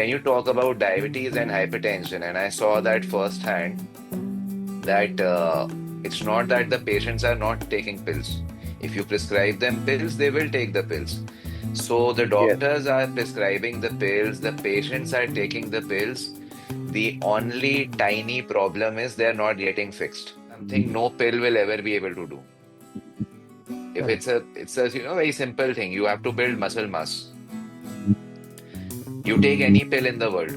when you talk about diabetes and hypertension, and I saw that firsthand, that it's not that the patients are not taking pills. If you prescribe them pills, they will take the pills. So the Yes. doctors are prescribing the pills, the patients are taking the pills. The only tiny problem is they're not getting fixed. Something no pill will ever be able to do. If Correct. it's a very simple thing. You have to build muscle mass. You take any pill in the world.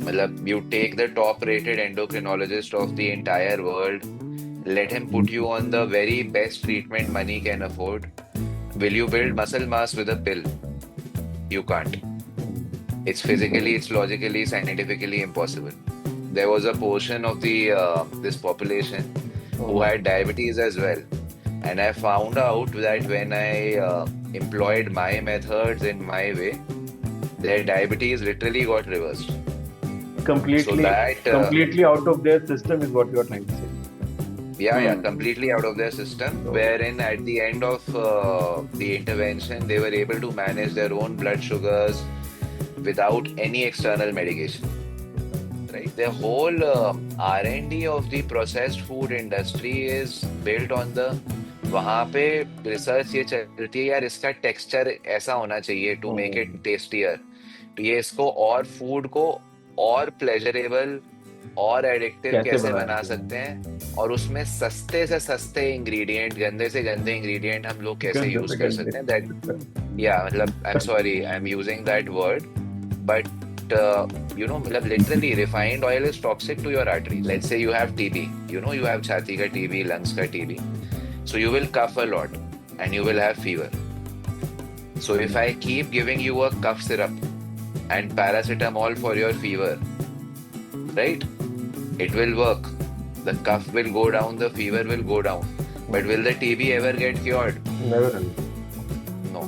Matlab, you take the top rated endocrinologist of the entire world, let him put you on the very best treatment money can afford. Will you build muscle mass with a pill? You can't. It's physically, it's logically, scientifically impossible. There was a portion of the this population who Mm. had diabetes as well, and I found out that when I employed my methods in my way, their diabetes literally got reversed. So Completely, that completely out of their system is what you are trying to say. yeah, Hmm. completely out of their system, So, wherein at the end of the intervention, they were able to manage their own blood sugars without any external medication, right? The whole R&D of the processed food industry is built on the वहां पे research ये चलती है यार, इसका texture ऐसा होना चाहिए to make it hmm. Tastier, तो ये इसको और फूड को और प्लेजरेबल और एडिक्टिव कैसे कैसे बनाया बना सकते जाए? हैं, और उसमें सस्ते से सस्ते इंग्रेडिएंट, गंदे से गंदे इंग्रेडिएंट हम लोग कैसे गंदे यूज से कर गंदे। सकते हैं, दैट या मतलब I am sorry I am using that word, but मतलब literally refined oil is toxic to your arteries. Let's say you have TB, you have छाती का TB, lungs का TB, so you will cough a lot and you will have fever. So if I keep giving you a cough syrup and paracetamol for your fever, right? It will work. The cough will go down, the fever will go down. But will the TB ever get cured? Never enough. No.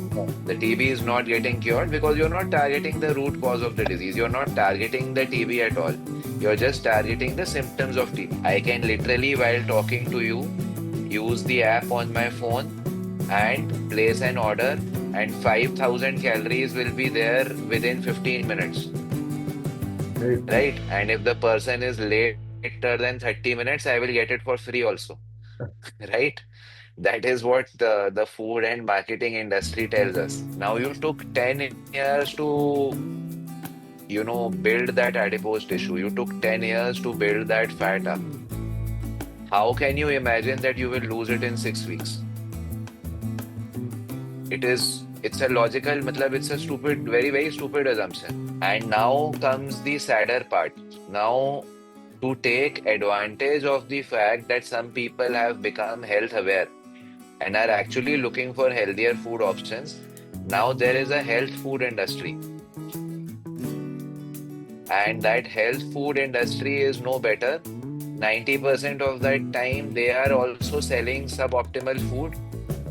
The TB is not getting cured because you're not targeting the root cause of the disease. You're not targeting the TB at all. You're just targeting the symptoms of TB. I can literally, while talking to you, use the app on my phone and place an order, and 5,000 calories will be there within 15 minutes, Very true. right? And if the person is later than 30 minutes, I will get it for free also, right? That is what the food and marketing industry tells us. Now, you took 10 years to, build that adipose tissue. You took 10 years to build that fat up. How can you imagine that you will lose it in 6 weeks? It's a logical, matlab, it's a stupid, very, very stupid assumption. And now comes the sadder part. Now, to take advantage of the fact that some people have become health aware and are actually looking for healthier food options, now there is a health food industry. And that health food industry is no better. 90% of that time, they are also selling suboptimal food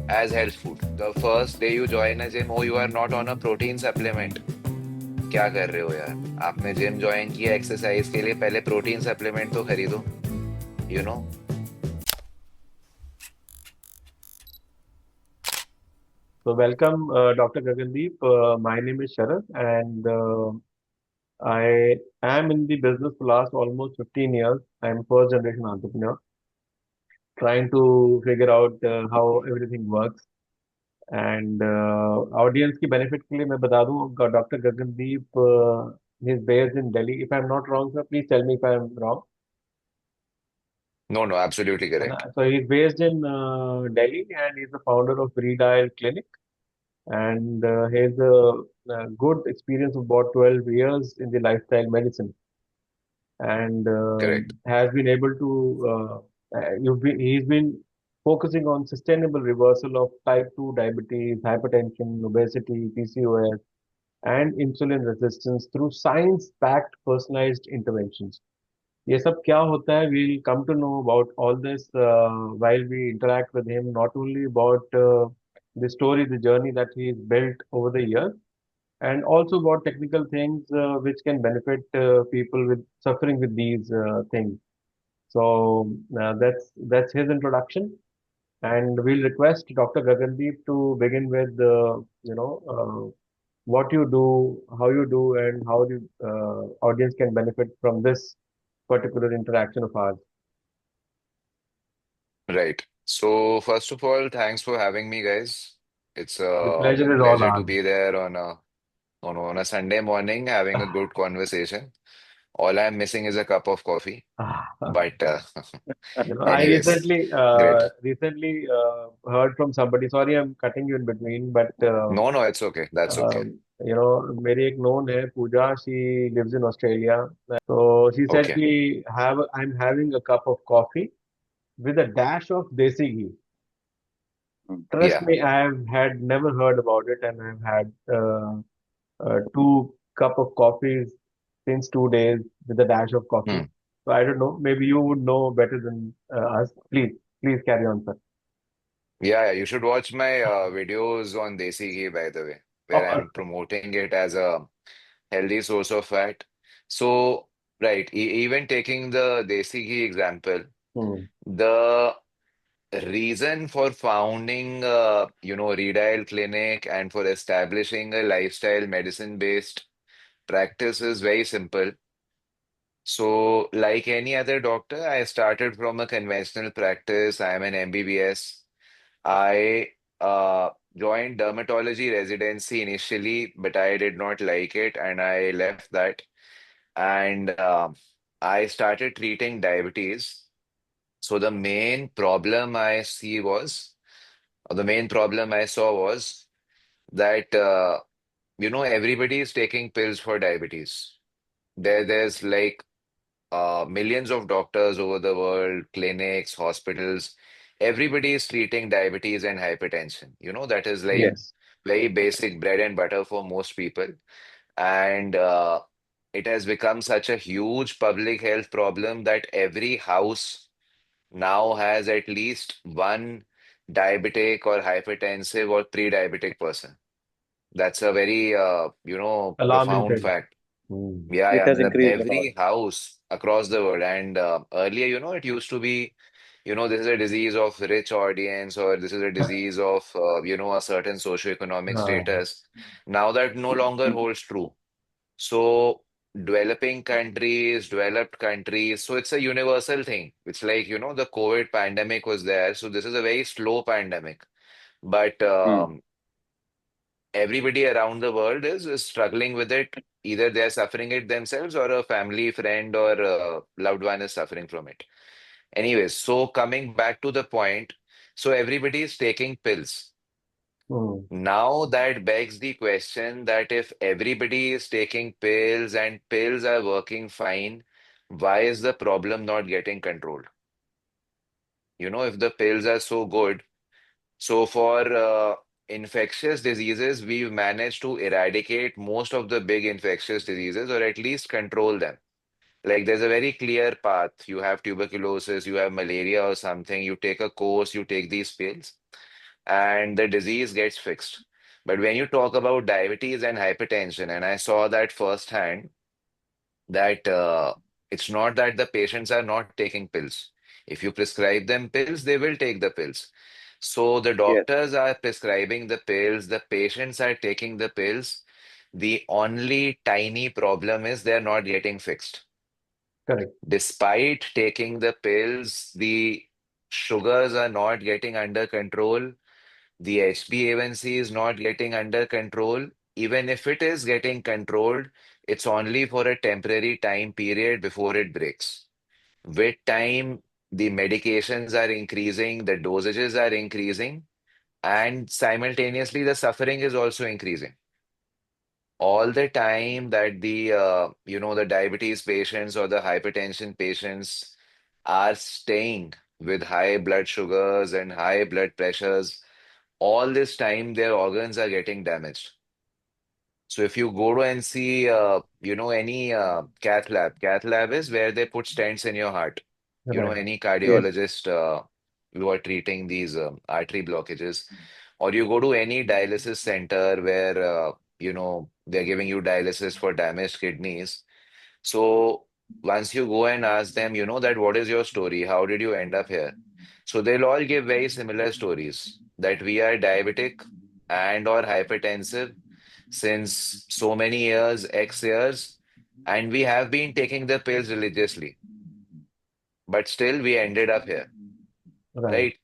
as health food. The first day you join a gym, oh, you are not on a protein supplement. क्या कर रहे हो यार? आपने gym join किया exercise के लिए, पहले प्रोटीन सप्लीमेंट तो खरीदो, you know So, welcome, Dr. Gagandeep. My name is Sharad, and I am in the business for last almost 15 years. I'm first generation entrepreneur, trying to figure out how everything works. And audience की benefit के लिए मैं बता दूं, Dr. Gagandeep, he's based in Delhi. If I'm not wrong, sir, please tell me if I'm wrong. No no absolutely है ना? Correct. So he's based in Delhi, and he's the founder of Redial Clinic, and he has a good experience of about 12 years in the lifestyle medicine, and correct. has been able to he's been focusing on sustainable reversal of type 2 diabetes, hypertension, obesity, PCOS, and insulin resistance through science-backed personalized interventions. ये सब क्या होता है? We'll come to know about all this while we interact with him, not only about the story, the journey that he's built over the years, and also about technical things which can benefit people with suffering with these things. So that's his introduction, and we'll request Dr. Gagandeep to begin with, what you do, how you do, and how the audience can benefit from this particular interaction of ours. Right. So, first of all, thanks for having me, guys. It's The a pleasure is all pleasure to ours. be there on a Sunday morning having a good conversation. All I'm missing is a cup of coffee. But I anyways, recently great. heard from somebody. Sorry, I'm cutting you in between, but No, no, it's okay. That's okay. मेरी एक known है पूजा. She lives in Australia. So she said Okay. कि have I'm having a cup of coffee with a dash of desi ghee. Trust Yeah. me, I have had never heard about it, and I've had two cup of coffees since 2 days with a dash of coffee. Hmm. So I don't know. Maybe you would know better than us. Please carry on, sir. Yeah, you should watch my videos on Desi Ghee, by the way, Oh, where I'm promoting it as a healthy source of fat. So, right, even taking the Desi Ghee example, hmm, the reason for founding, Redial Clinic and for establishing a lifestyle medicine-based practice is very simple. So, like any other doctor, I started from a conventional practice. I'm an MBBS. I joined dermatology residency initially, but I did not like it and I left that. And I started treating diabetes. So the main problem I saw was that, everybody is taking pills for diabetes. There's like millions of doctors over the world, clinics, hospitals. Everybody is treating diabetes and hypertension. That is like yes, very basic bread and butter for most people. And it has become such a huge public health problem that every house now has at least one diabetic or hypertensive or pre-diabetic person. That's a very, alarming profound thing. fact. Hmm. Yeah, It yeah. has matlab increased a lot. Every house across the world. And earlier, it used to be, this is a disease of rich audience or this is a disease of, a certain socioeconomic Ah, status. Now that no longer holds true. So developing countries, developed countries, so it's a universal thing. It's like, the COVID pandemic was there. So this is a very slow pandemic. But Hmm. everybody around the world is struggling with it. Either they're suffering it themselves or a family, friend, or a loved one is suffering from it. Anyways, so coming back to the point, so everybody is taking pills. hmm, Now that begs the question that if everybody is taking pills and pills are working fine, why is the problem not getting controlled? If the pills are so good, so for infectious diseases, we've managed to eradicate most of the big infectious diseases or at least control them. Like there's a very clear path. You have tuberculosis, you have malaria or something, you take a course, you take these pills, and the disease gets fixed. But when you talk about diabetes and hypertension, and I saw that firsthand, that it's not that the patients are not taking pills. If you prescribe them pills, they will take the pills. So the Yes, doctors are prescribing the pills, the patients are taking the pills. The only tiny problem is they're not getting fixed. correct. Despite taking the pills, the sugars are not getting under control. The HbA1c is not getting under control. Even if it is getting controlled, it's only for a temporary time period before it breaks. With time, the medications are increasing, the dosages are increasing, and simultaneously, the suffering is also increasing. All the time that the diabetes patients or the hypertension patients are staying with high blood sugars and high blood pressures, all this time their organs are getting damaged. So if you go to and see, any cath lab is where they put stents in your heart. Right. Any yes, cardiologist who are treating these artery blockages, or you go to any dialysis center where, they're giving you dialysis for damaged kidneys. So once you go and ask them, that what is your story? How did you end up here? So they'll all give very similar stories that we are diabetic and or hypertensive. since so many years, X years, and we have been taking the pills religiously, but still we ended up here, Right. right?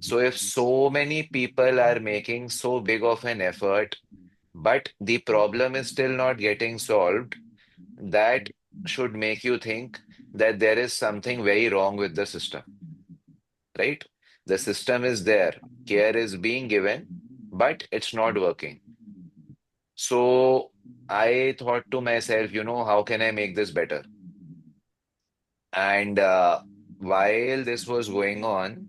So if so many people are making so big of an effort, but the problem is still not getting solved, that should make you think that there is something very wrong with the system, right? The system is there, care is being given, but it's not working. So I thought to myself, how can I make this better? And while this was going on,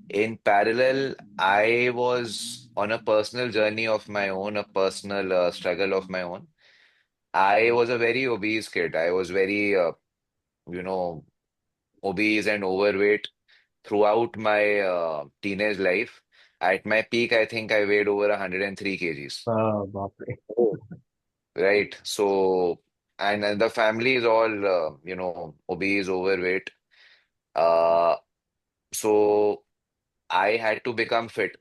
in parallel, I was on a personal journey of my own, a personal struggle of my own. I was a very obese kid. I was very, you know, obese and overweight throughout my teenage life. At my peak, I think I weighed over 103 kgs. Bapre. Oh. Right. So, and the family is all, obese, overweight. Uh, so I had to become fit,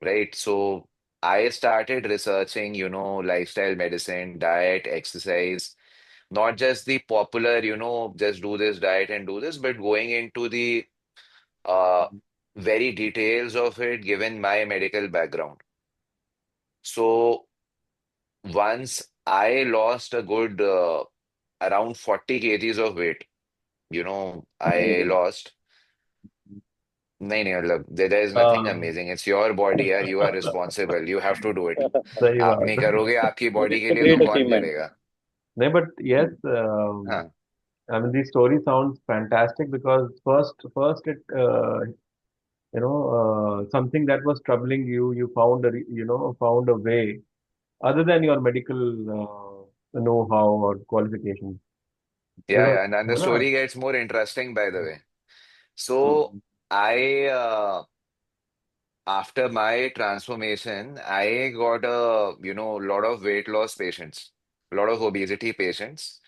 right? So I started researching, lifestyle medicine, diet, exercise, not just the popular, just do this diet and do this, but going into the uh, very details of it, given my medical background. So once I lost a good around 40 kgs of weight, I lost. नहीं नहीं मतलब there is nothing हाँ, amazing. It's your body यार. You are responsible. You have to do it. सही आप नहीं बात. करोगे आपकी बॉडी के It's a लिए तो great कौन achievement. करेगा? No, but yes, हाँ. I mean, the story sounds fantastic because first it, something that was troubling you, you found found a way other than your medical know-how or qualifications. Yeah, Because, yeah. And the है ना? story gets more interesting by the way. So I after my transformation, I got a lot of weight loss patients, a lot of obesity patients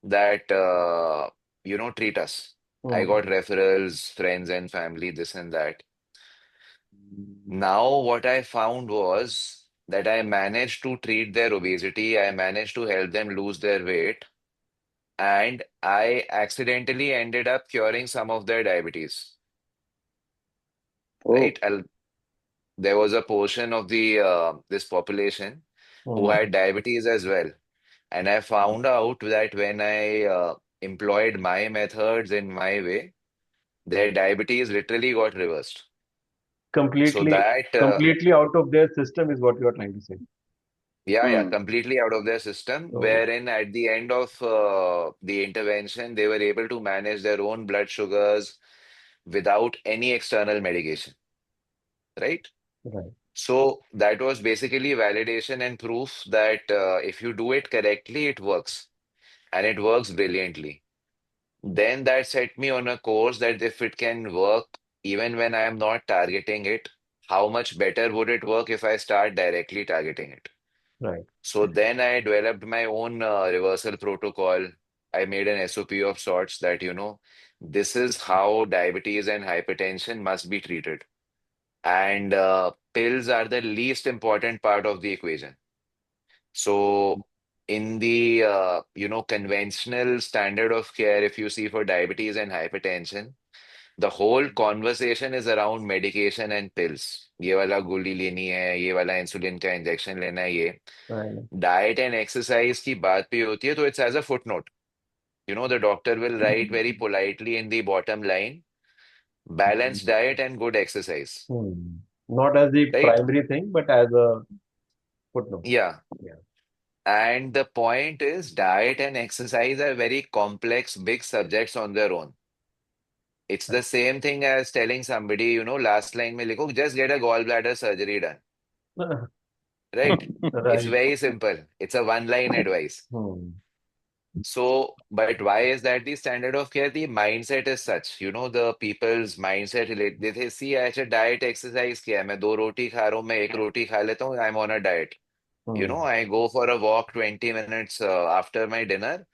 that treat us. I Hmm. got referrals, friends and family, this and that. Now, what I found was that I managed to treat their obesity, I managed to help them lose their weight, and I accidentally ended up curing some of their diabetes, right? Oh, There was a portion of the this population who Hmm. had diabetes as well, and I found out that when I employed my methods in my way, their diabetes literally got reversed. So Completely, that completely out of their system is what you are trying to say. Yeah, yeah, hmm. completely out of their system, Oh, wherein at the end of the intervention, they were able to manage their own blood sugars without any external medication, right? right, So that was basically validation and proof that if you do it correctly, it works, and it works brilliantly. Then that set me on a course that if it can work even when I am not targeting it, how much better would it work if I start directly targeting it? right. So then I developed my own reversal protocol. I made an SOP of sorts that, this is how diabetes and hypertension must be treated. And pills are the least important part of the equation. So in the, conventional standard of care, if you see for diabetes and hypertension, the whole conversation is around medication and pills. ये वाला गोली लेनी है, ये वाला insulin का injection लेना है, ये Right. डाइट एंड एक्सरसाइज की बात भी होती है तो it's as a footnote. The doctor will write very politely in the bottom line, balance diet and good exercise, Hmm. Not as the right. primary thing, but as a footnote. या. Yeah. And the point is diet and exercise are very complex big subjects on their own. It's the same thing as telling somebody, last line में लिखो just get a gallbladder surgery done, right? It's Right. very simple. It's a one line advice. Hmm. So, but why is that the standard of care? The mindset is such, the people's mindset relate. They see ऐसे diet exercise किया है, मैं दो रोटी खा रहा हूँ, मैं एक रोटी खा लेता हूँ, I'm on a diet. Hmm. I go for a walk 20 minutes after my dinner.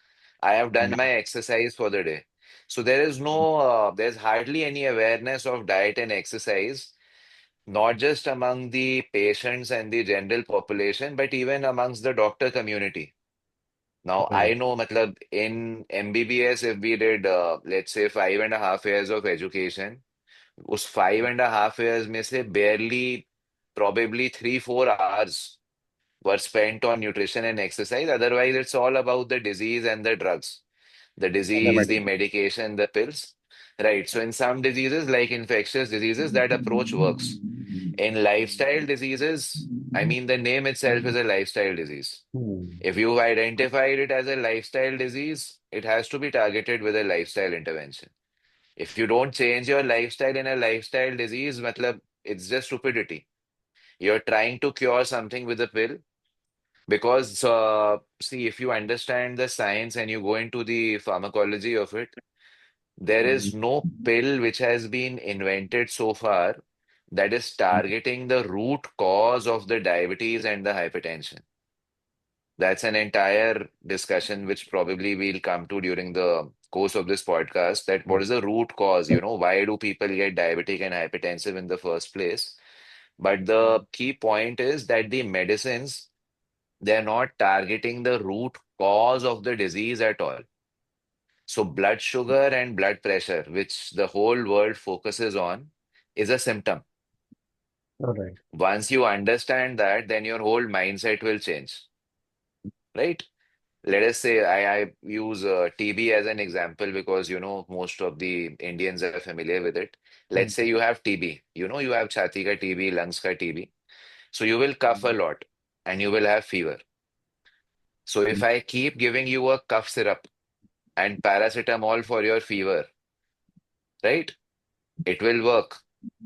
I have done my exercise for the day. So there is no, there's hardly any awareness of diet and exercise. not just among the patients and the general population, but even amongst the doctor community. Now, I Right. know, matlab, in MBBS, if we did, let's say, 5.5 years of education, उस 5.5 years में से barely, probably 3-4 hours were spent on nutrition and exercise. Otherwise, it's all about the disease and the drugs, the And the disease, the medical. medication, the pills. Right. So, in some diseases, like infectious diseases, that approach works. In lifestyle diseases, I mean, the name itself is a lifestyle disease. Hmm. If you've identified it as a lifestyle disease, it has to be targeted with a lifestyle intervention. If you don't change your lifestyle in a lifestyle disease, matlab, it's just stupidity. You're trying to cure something with a pill because, see, if you understand the science and you go into the pharmacology of it, there is no pill which has been invented so far that is targeting the root cause of the diabetes and the hypertension. That's an entire discussion which probably we'll come to during the course of this podcast. That what is the root cause? Why do people get diabetic and hypertensive in the first place? But the key point is that the medicines, they're not targeting the root cause of the disease at all. So, blood sugar and blood pressure, which the whole world focuses on, is a symptom. All right. Once you understand that, then your whole mindset will change, right? Let us say I use TB as an example because most of the Indians are familiar with it. Let's say Hmm. you have TB, you have chhati ka TB, lungs ka TB. So you will cough a lot and you will have fever. So if I keep giving you a cough syrup and paracetamol for your fever, right? It will work.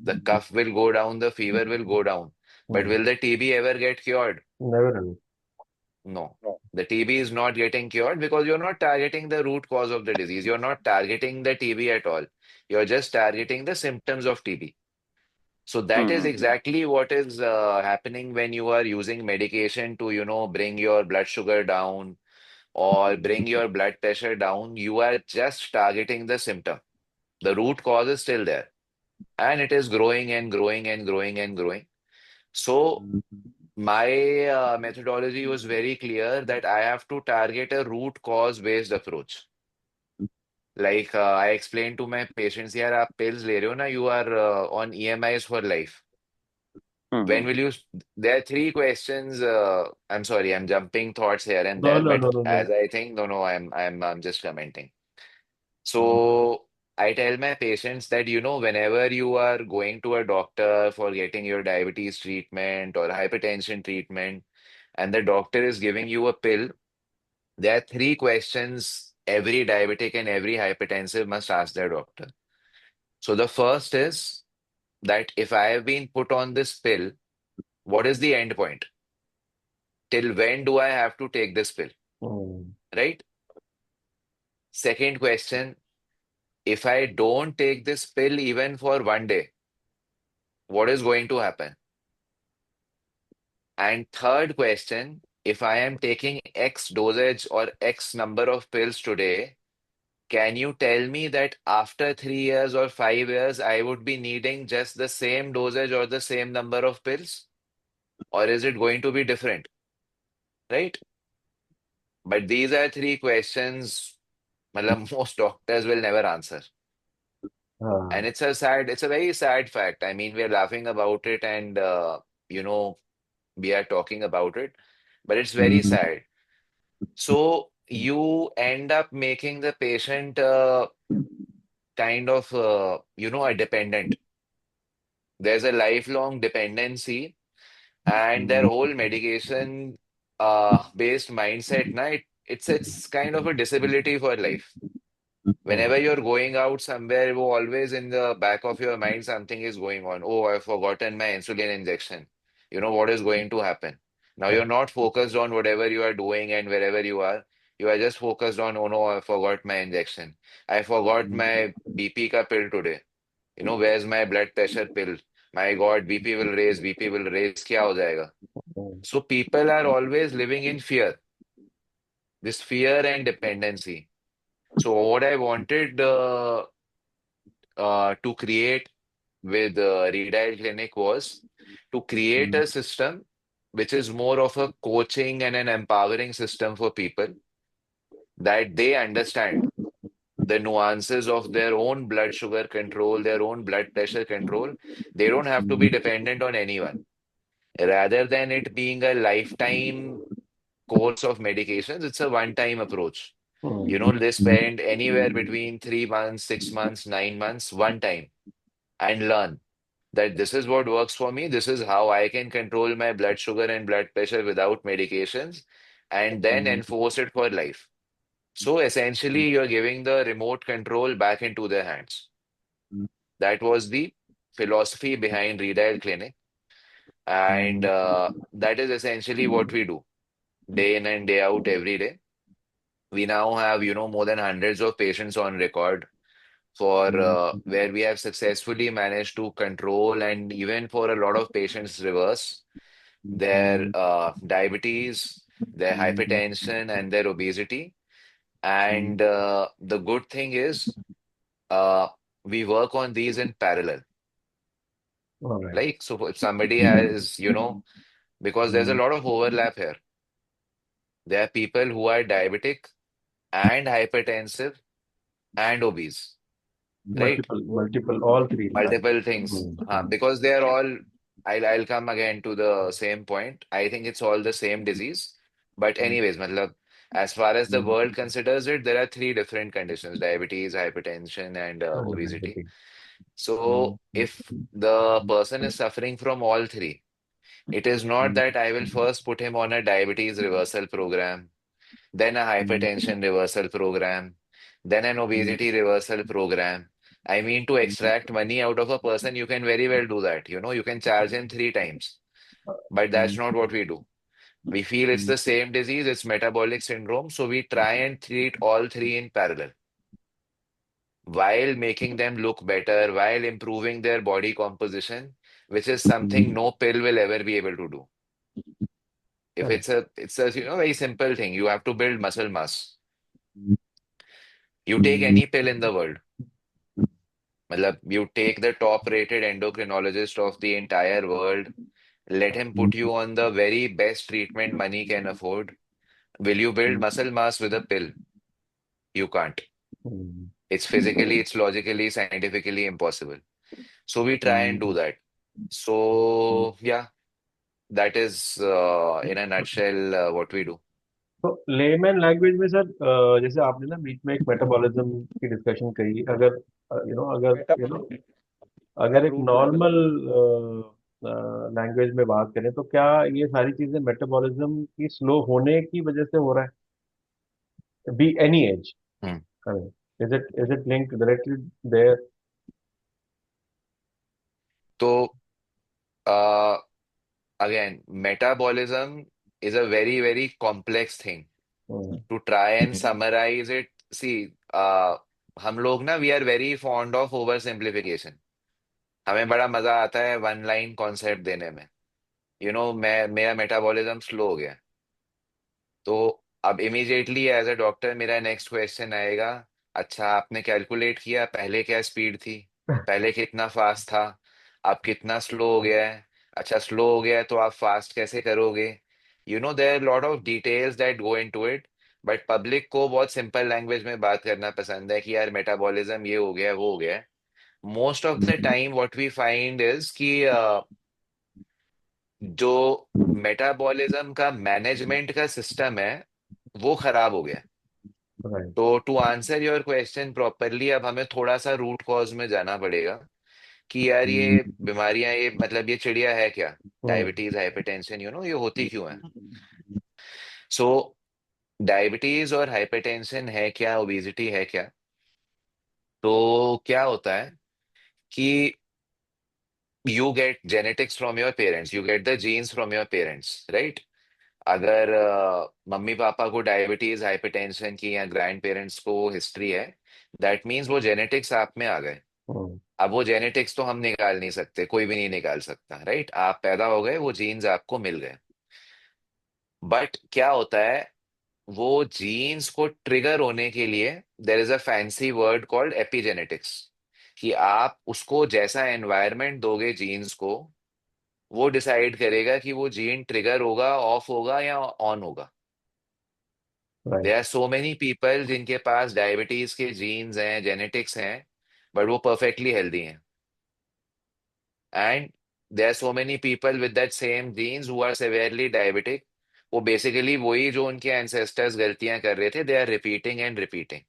The cough will go down, the fever will go down. But Hmm. will the TB ever get cured? Never know. No. No. The TB is not getting cured because you're not targeting the root cause of the disease. You're not targeting the TB at all. You're just targeting the symptoms of TB. So that is Mm-hmm. exactly what is happening when you are using medication to, bring your blood sugar down or bring your blood pressure down. You are just targeting the symptom. The root cause is still there and it is growing and growing and growing and growing. So my methodology was very clear that I have to target a root cause based approach. Like I explained to my patients, यार आप pills ले रहे हो ना, you are on EMIs for life. Mm-hmm. When will you? There are three questions. I'm sorry, I'm jumping thoughts here and No, there, no, but no, no, as no. I think, no, no, I'm just commenting. Hmm. So I tell my patients that, whenever you are going to a doctor for getting your diabetes treatment or hypertension treatment, and the doctor is giving you a pill, there are three questions every diabetic and every hypertensive must ask their doctor. So the first is that if I have been put on this pill, what is the end point? Till when do I have to take this pill? Hmm. Right? Second question, if I don't take this pill even for one day, what is going to happen? And third question, if I am taking X dosage or X number of pills today, can you tell me that after 3 years or 5 years, I would be needing just the same dosage or the same number of pills? Or is it going to be different? Right? But these are three questions matlab, most doctors will never answer. Ah. And it's a very sad fact. I mean, we're laughing about it and, you know, we are talking about it, but it's very sad. So you end up making the patient kind of, a dependent. There's a lifelong dependency, and their whole medication based mindset, na, it's kind of a disability for life. Hmm. Whenever you're going out somewhere, wo always in the back of your mind, something is going on. Oh, I've forgotten my insulin injection. You know what is going to happen. Now you're Correct. not focused on whatever you are doing and wherever you are. You are just focused on, oh no, I forgot my injection. I forgot my BP ka pill today. Where's my blood pressure pill? My God, BP will raise, BP will raise. क्या हो जाएगा? Hmm. So people are always living in fear, this fear and dependency. So what I wanted to create with Redial Clinic was to create mm, a system which is more of a coaching and an empowering system for people, that they understand the nuances of their own blood sugar control, their own blood pressure control. They don't have to be dependent on anyone. Rather than it being a lifetime course of medications, it's a one-time approach. You know, mm, they spend anywhere between 3 months, 6 months, 9 months, one time, and learn that this is what works for me. This is how I can control my blood sugar and blood pressure without medications, and then mm, enforce it for life. So essentially, you're giving the remote control back into their hands. That was the philosophy behind Redial Clinic. And mm, that is essentially what we do day in and day out every day. We now have, more than hundreds of patients on record for where we have successfully managed to control and even for a lot of patients reverse their diabetes, their hypertension, and their obesity. And the good thing is, uh, we work on these in parallel. all right. Like, so if somebody has, because there's a Mm, lot of overlap here. There are people who are diabetic and hypertensive and obese, right? multiple, all three in fact. Multiple things. Mm, Because they're all, I'll come again to the same point. I think it's all the same disease. But mm, anyways, matlab, as far as the mm, world considers it, there are three different conditions: diabetes, hypertension, and and obesity. obesity. Mm, So if the person is suffering from all three, it is not mm, that I will first put him on a diabetes reversal program, then a mm, hypertension reversal program, then an mm, obesity reversal program. I mean, to extract money out of a person, you can very well do that. You can charge him three times, but that's mm, not what we do. We feel it's mm, the same disease, it's metabolic syndrome, so we try and treat all three in parallel while making them look better, while improving their body composition, which is something mm. no pill will ever be able to do. If Correct. it's a very simple thing. You have to build muscle mass. You take any pill in the world. Matlab, you take the top rated endocrinologist of the entire world, let him put you on the very best treatment money can afford. Will you build muscle mass with a pill? You can't. Mm, It's physically, it's logically, scientifically impossible. So we try and do mm. that. So yeah, that is in a nutshell what we do. तो layman language में sir, जैसे आपने ना बीच में एक metabolism की discussion कही, अगर अगर एक नॉर्मल लैंग्वेज में बात करें तो क्या ये सारी चीजें मेटाबॉलिज्म की स्लो होने की वजह से हो रहा है, be any age? Hmm. Is it linked directly there? So again, metabolism is a very, very complex thing. To try and summarize it, see, हम लोग ना we are very fond of over simplification. हमें बड़ा मजा आता है one line concept देने में. मैं मेरा मेटाबॉलिज्म स्लो हो गया. तो अब इमीडिएटली एज अ डॉक्टर मेरा नेक्स्ट क्वेश्चन आएगा, अच्छा आपने कैलकुलेट किया पहले क्या स्पीड थी, पहले कितना फास्ट था, अब कितना स्लो हो गया है. अच्छा स्लो हो गया है तो आप फास्ट कैसे करोगे. There lot of details that go into it. But public को बहुत सिंपल लैंग्वेज में बात करना पसंद है कि यार मेटाबॉलिज्म ये हो गया वो हो गया. Most of the time what we find is कि जो मेटाबॉलिज्म का मैनेजमेंट का सिस्टम है वो खराब हो गया. राइट। तो to answer your question properly, अब हमें थोड़ा सा रूट कॉज में जाना पड़ेगा कि यार ये बीमारियां, ये मतलब ये चिड़िया है क्या. डायबिटीज, हाइपरटेंशन, ये होती क्यों है. सो डायबिटीज और हाइपरटेंशन है क्या, ओबेसिटी है क्या. तो क्या होता है कि you get genetics from your parents, you get the genes from your parents, right. अगर मम्मी पापा को डायबिटीज, हाइपरटेंशन की या ग्रैंड पेरेंट्स को हिस्ट्री है, दैट मीन्स वो जेनेटिक्स आप में आ गए. अब वो जेनेटिक्स तो हम निकाल नहीं सकते, कोई भी नहीं निकाल सकता, राइट. आप पैदा हो गए, वो जीन्स आपको मिल गए. बट क्या होता है, वो जीन्स को ट्रिगर होने के लिए there is a fancy word called epigenetics. कि आप उसको जैसा एनवायरनमेंट दोगे जीन्स को, वो डिसाइड करेगा कि वो जीन ट्रिगर होगा, ऑफ होगा या ऑन होगा। Right. There are so many people जिनके पास डायबिटीज के जीन्स हैं, जेनेटिक्स हैं, बट वो परफेक्टली हेल्दी हैं। And there are so many people with that same genes who are severely diabetic. वो बेसिकली वही जो उनके एंसेस्टर्स गलतियां कर रहे थे, they are repeating and repeating.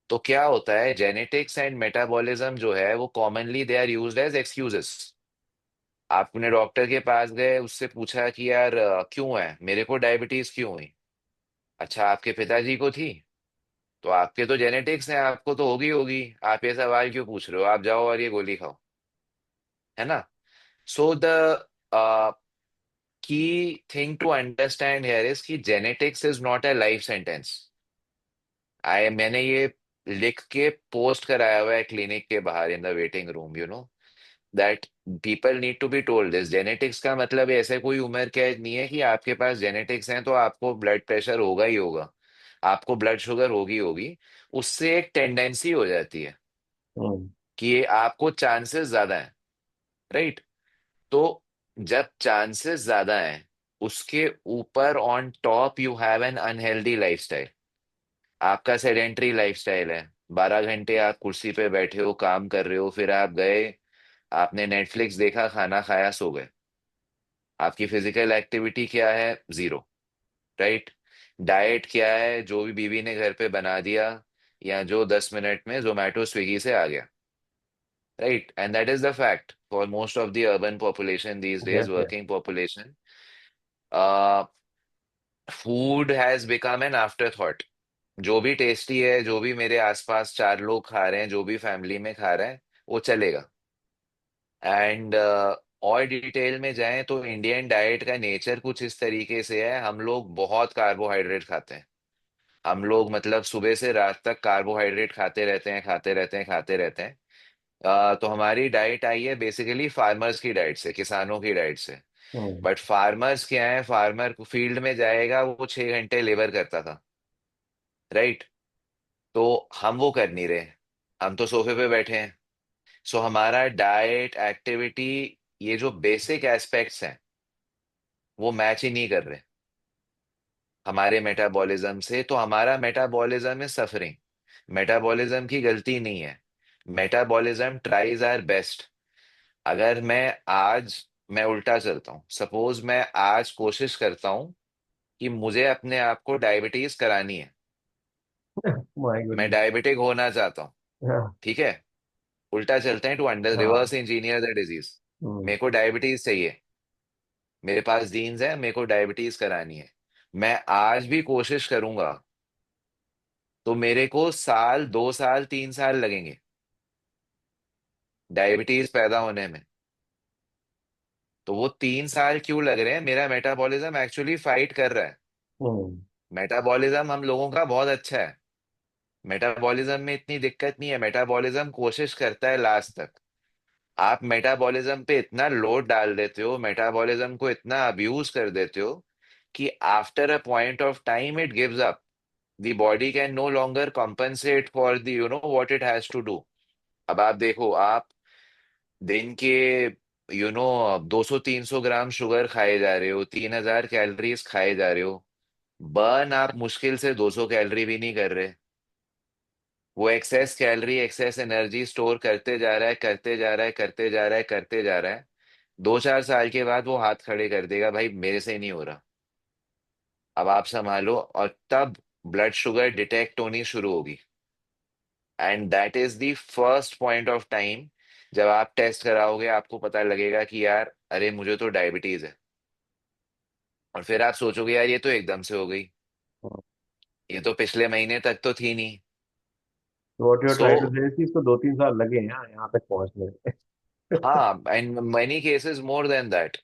तो क्या होता है, जेनेटिक्स एंड मेटाबॉलिज्म जो है वो commonly they are used as excuses. आप अपने डॉक्टर के पास गए, उससे पूछा कि यार क्यों है मेरे को डायबिटीज, क्यों हुई? अच्छा, आपके पिताजी को थी, तो आपके तो जेनेटिक्स हैं, आपको तो होगी होगी, आप ये सवाल क्यों पूछ रहे हो? आप जाओ और ये गोली खाओ, है ना? So the key thing to understand here is कि genetics is not a life sentence. मैंने ये लिख के पोस्ट कराया हुआ है क्लिनिक के बाहर in the waiting room, that people need to be told this. Genetics का मतलब ऐसे कोई उम्र कैद नहीं है कि आपके पास जेनेटिक्स हैं तो आपको ब्लड प्रेशर होगा ही होगा, आपको ब्लड शुगर होगी होगी। उससे एक टेंडेंसी हो जाती है हम्म। कि ये आपको चांसेस ज्यादा हैं, राइट? तो जब चांसेस ज्यादा हैं, उसके ऊपर on top you have an unhealthy lifestyle. आपका सेडेंट्री लाइफस्टाइल है, 12 घंटे आप कुर्सी पे बैठे हो, काम कर रहे हो, फिर आप गए, आपने नेटफ्लिक्स देखा, खाना खाया, सो गए। आपकी फिजिकल एक्टिविटी क्या है? Zero, right? डाइट क्या है? जो भी बीवी ने घर पे बना दिया, या जो 10 मिनट में जोमेटो स्विगी से आ गया, right? And that is the fact for most of the urban population these days, yes, yes. Working population. Food has become an after thought. जो भी टेस्टी है, जो भी मेरे आसपास चार लोग खा रहे हैं, जो भी फैमिली में खा रहे हैं, वो चलेगा। एंड और डिटेल में जाएं तो इंडियन डाइट का नेचर कुछ इस तरीके से है, हम लोग बहुत कार्बोहाइड्रेट खाते हैं। हम लोग मतलब सुबह से रात तक कार्बोहाइड्रेट खाते रहते हैं, खाते रहते हैं, खाते रहते हैं। तो हमारी डाइट आई है बेसिकली फार्मर्स की डाइट से, किसानों की डाइट से। हम्म। बट फार्मर्स क्या है, फार्मर फील्ड में जाएगा, वो 6 घंटे लेबर करता था, राइट? तो हम वो कर नहीं रहे, हम तो सोफे पे बैठे हैं। सो हमारा डाइट, एक्टिविटी, ये जो बेसिक एस्पेक्ट्स हैं, वो मैच ही नहीं कर रहे हमारे मेटाबॉलिज्म से। तो हमारा मेटाबॉलिज्म इज सफरिंग। मेटाबॉलिज्म की गलती नहीं है, मेटाबॉलिज्म ट्राइज आर बेस्ट। अगर मैं उल्टा चलता हूँ, सपोज मैं आज कोशिश करता हूँ कि मुझे अपने आप को डायबिटीज करानी है, माय मैं गुडनेस। डायबिटिक होना चाहता हूँ, हाँ। ठीक है? उल्टा चलते हैं, टू अंडर हाँ। Reverse engineer the disease. Hmm. मेरे को डायबिटीज चाहिए, मेरे पास जीन्स है, मेरे को डायबिटीज करानी है। मैं आज भी कोशिश करूंगा तो मेरे को साल, 2 साल, 3 साल लगेंगे डायबिटीज पैदा होने में। तो वो 3 साल क्यों लग रहे हैं? मेरा मेटाबॉलिज्म एक्चुअली फाइट कर रहा है। हम्म। मेटाबॉलिज्म हम लोगों का बहुत अच्छा है, मेटाबॉलिज्म में इतनी दिक्कत नहीं है, मेटाबॉलिज्म कोशिश करता है लास्ट तक। आप मेटाबॉलिज्म पे इतना लोड डाल देते हो, मेटाबॉलिज्म को इतना अब्यूज कर देते हो कि after a point of time it gives up. The body can no longer compensate for the what it has to do. अब आप देखो, आप दिन के 200-300 ग्राम शुगर खाए जा रहे हो, 3000 कैलोरीज खाए जा रहे हो, बर्न आप मुश्किल से 200 कैलोरी भी नहीं कर रहे। वो excess calorie, excess energy store करते जा रहा है, करते जा रहा है, करते जा रहा है, करते जा रहा है। 2-4 साल के बाद वो हाथ खड़े कर देगा, भाई मेरे से नहीं हो रहा, अब आप संभालो। और तब ब्लड शुगर डिटेक्ट होनी शुरू होगी, and that is the first point of time. जब आप टेस्ट कराओगे, आपको पता लगेगा कि यार अरे मुझे तो डायबिटीज है। और फिर आप सोचोगे यार ये तो एकदम से हो गई, ये तो पिछले महीने तक तो थी नहीं। What you so try to say कि इसको 2-3 साल लगे हैं यहाँ तक पहुंचने में। हाँ, and many cases more than that.